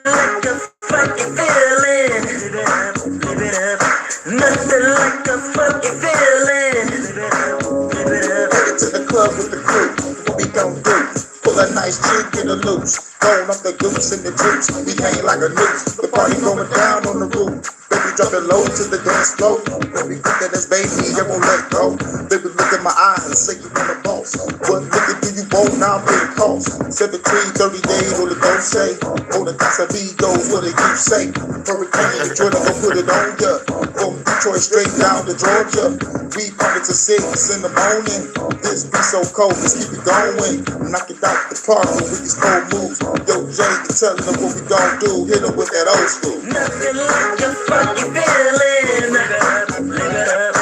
like a funky feeling. Live it up. Live it up. Nothing like a funky feeling. Live it up. Live it up. Headed to the club with the crew. What we gon' do? Pull a nice chick, get a loose. Going off the goose and the juice. We hang like a noose. The party going down on the roof. Baby, drop it low to the dance floor. Baby, look at this baby, I won't let go. Baby, look at my eyes and say you want a boss. What nigga do you want now? Pay the cost. 17, 30 days, all the don't say. Oh, the Casamigos, what do you say? Hurricane and Jordan, go put it on ya. From Detroit straight down to Georgia. We party to 6 in the morning. This be so cold, let's keep it going. Knock it out the park with these cold moves. Yo, Jay, tell them what we gon' do. Hit them with that old school. Nothing like a funky feeling. Live it up, live it up.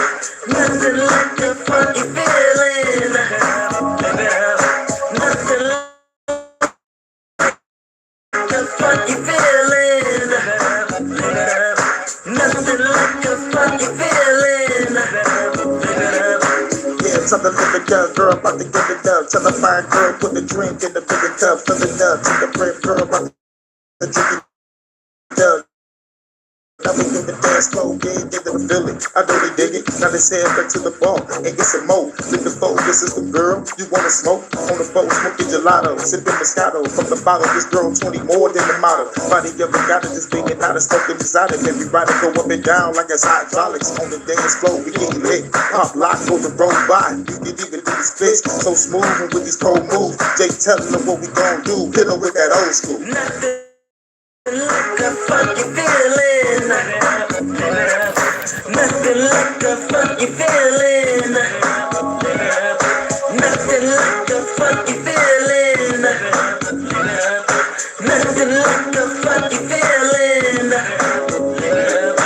Nothing like a funky feeling. Live it up, live it up. Nothing like a funky feeling. Live it up, live it up. Nothing like a funky feeling. Live it up, live it up. Yeah, tell the living girl about to get it up. Tell the fine girl put the drink in the bigger cup. Fill it up. Tell the brave girl about to drink it up. Now we in the dance floor, yeah, they never feel it. I know they dig it. Now they say back to the bar and get some more. Lick the phone, this is the girl you wanna smoke. On the boat, smoking gelato, sipping Moscato from the bottle. This girl 20 more than the model. Body ever got it, just banging out and smoking exotic. Everybody go up and down like it's hydraulics. On the dance floor, we getting lit. Pop lock, go the road by. You can even do the splits so smooth and with these cold moves. Jay telling them what we gon' do. Hit them with that old school. Nothing like a funky feeling. Live it up, live it up. Nothing like a funky feeling. Live it up, live it up. Nothing like a funky feeling. Live it up, live it up. Nothing like a funky feeling. Live it up, live it up.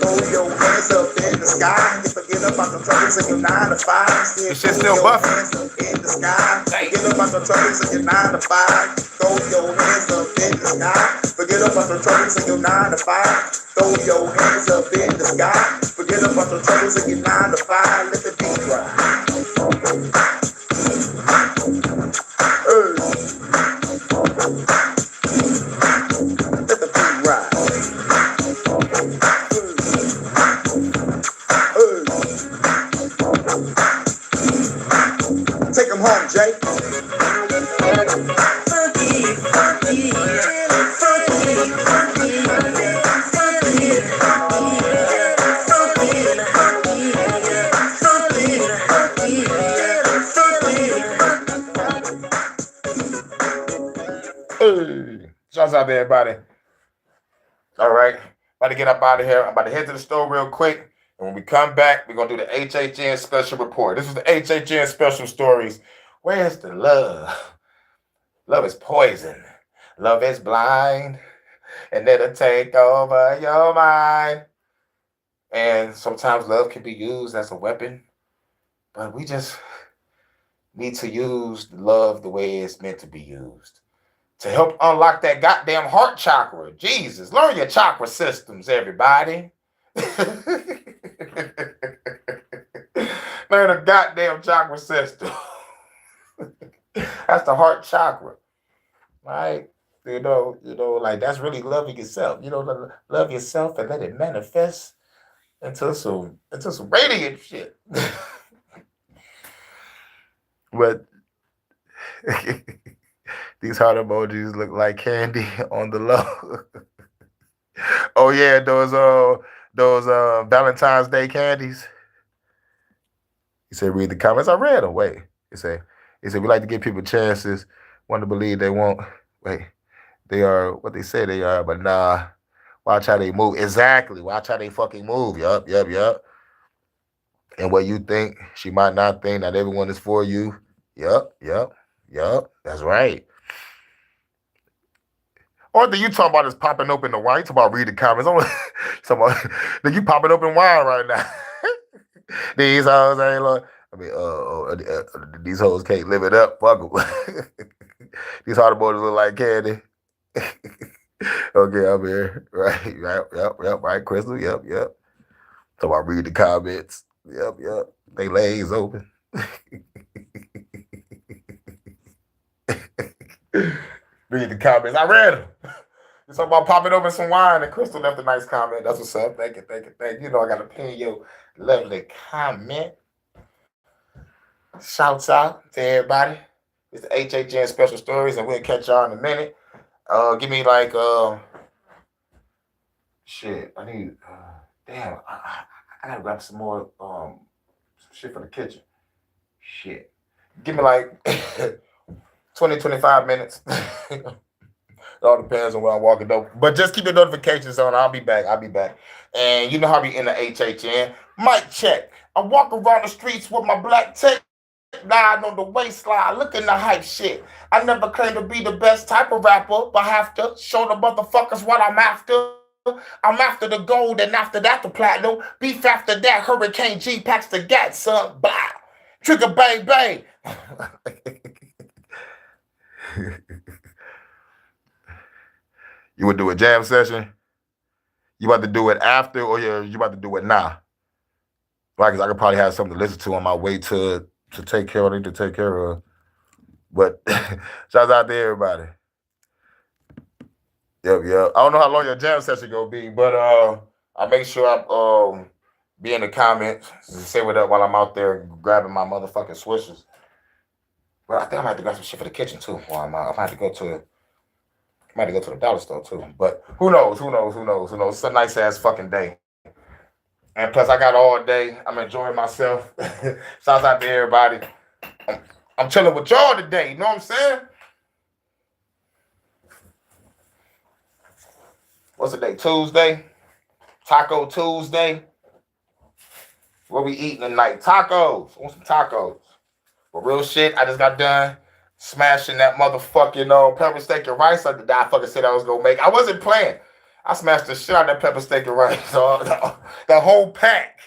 Throw your hands up in the sky. You forget about the troubles in your 9 to 5. This shit still buffing. Hands up in the sky. Forget about the troubles in your 9 to 5. Throw your hands up in the sky. Forget about the troubles in your 9 to 5. Throw your hands up in the sky. Forget about the troubles in your 9 to 5. Let the beat ride. Let the beat ride. Take him home, Jay. Funky, funky, funky, funky, Hey, shouts out to everybody. All right, about to get up out of here. I'm about to head to the store real quick. And when we come back, we're going to do the HHN special report. This was the HHN special stories. Where's the love? Love is poison. Love is blind. And it'll take over your mind. And sometimes love can be used as a weapon. But we just need to use love the way it's meant to be used. To help unlock that goddamn heart chakra. Jesus, learn your chakra systems, everybody. Learn a goddamn chakra system. That's the heart chakra, right? You know, like that's really loving yourself. Love yourself and let it manifest into some radiant shit. But these heart emojis look like candy on the low. Oh yeah, those Valentine's Day candies. He said, read the comments. I read them. Wait. He said, we like to give people chances. Want to believe they won't. Wait. They are what they say they are, but nah. Watch how they move. Exactly. Watch how they fucking move. Yup. And what you think, she might not think. Not everyone is for you. Yup. That's right. Or the you talking about is popping open the wine. You talking about read the comments. Then you popping open wine right now. These hoes ain't like. I mean, these hoes can't live it up. Fuck them. These hard boys look like candy. Okay, I'm here. Right, yep. Right, Crystal. Yep. So I read the comments. Yep. They legs open. Read the comments. I read them. You talking about popping open some wine, and Crystal left a nice comment. That's what's up. Thank you. You know I gotta pin your lovely comment. Shouts out to everybody. It's the HHN Special Stories, and we'll catch y'all in a minute. Give me like shit. I need damn. I gotta grab some more some shit for the kitchen. Shit. Give me like 20-25 minutes. It all depends on where I'm walking though. But just keep your notifications on. I'll be back. And you know how we in the HHN. Mic check. I walk around the streets with my black tape line on the waistline, looking the hype shit. I never claim to be the best type of rapper, but have to show the motherfuckers what I'm after. I'm after the gold, and after that the platinum. Beef after that, Hurricane G packs the gat, son. Blah. Trigger bang bang. You would do a jam session? You about to do it after, or you about to do it now? Right, because I could probably have something to listen to on my way to take care of. I need to take care of. But shouts out to everybody. Yep. I don't know how long your jam session gonna be, but I make sure I be in the comments and say what up while I'm out there grabbing my motherfucking swishers. But I think I might have to grab some shit for the kitchen too. While I'm out. I might have to go to the dollar store too. But who knows? It's a nice ass fucking day. And plus I got all day. I'm enjoying myself. Shouts out to everybody. I'm chilling with y'all today. You know what I'm saying? What's the day? Tuesday? Taco Tuesday? What we eating tonight? Tacos. I want some tacos. But real shit, I just got done smashing that motherfucking pepper steak and rice that I fucking said I was gonna make. I wasn't playing. I smashed the shit out of that pepper steak and rice. The whole pack.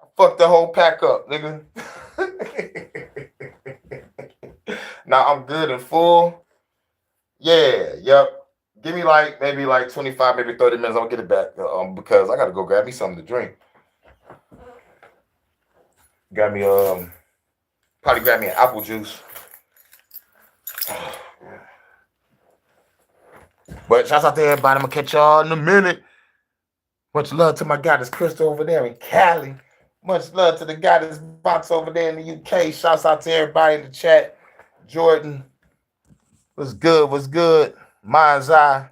I fucked the whole pack up, nigga. Now I'm good and full. Yeah, yep. Give me maybe 25, maybe 30 minutes. I'll get it back because I gotta go grab me something to drink. Got me probably grab me an apple juice. But shouts out to everybody. I'm gonna catch y'all in a minute. Much love to my goddess Crystal over there in Cali. Much love to the goddess Box over there in the UK. Shouts out to everybody in the chat. Jordan, what's good? Mind's Eye.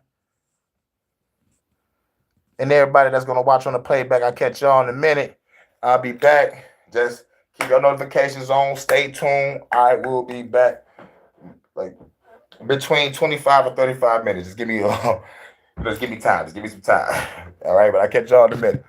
And everybody that's gonna watch on the playback, I'll catch y'all in a minute. I'll be back. Just keep your notifications on. Stay tuned. I will be back between 25 and 35 minutes. Just give me time. Just give me some time. All right, but I'll catch y'all in a minute.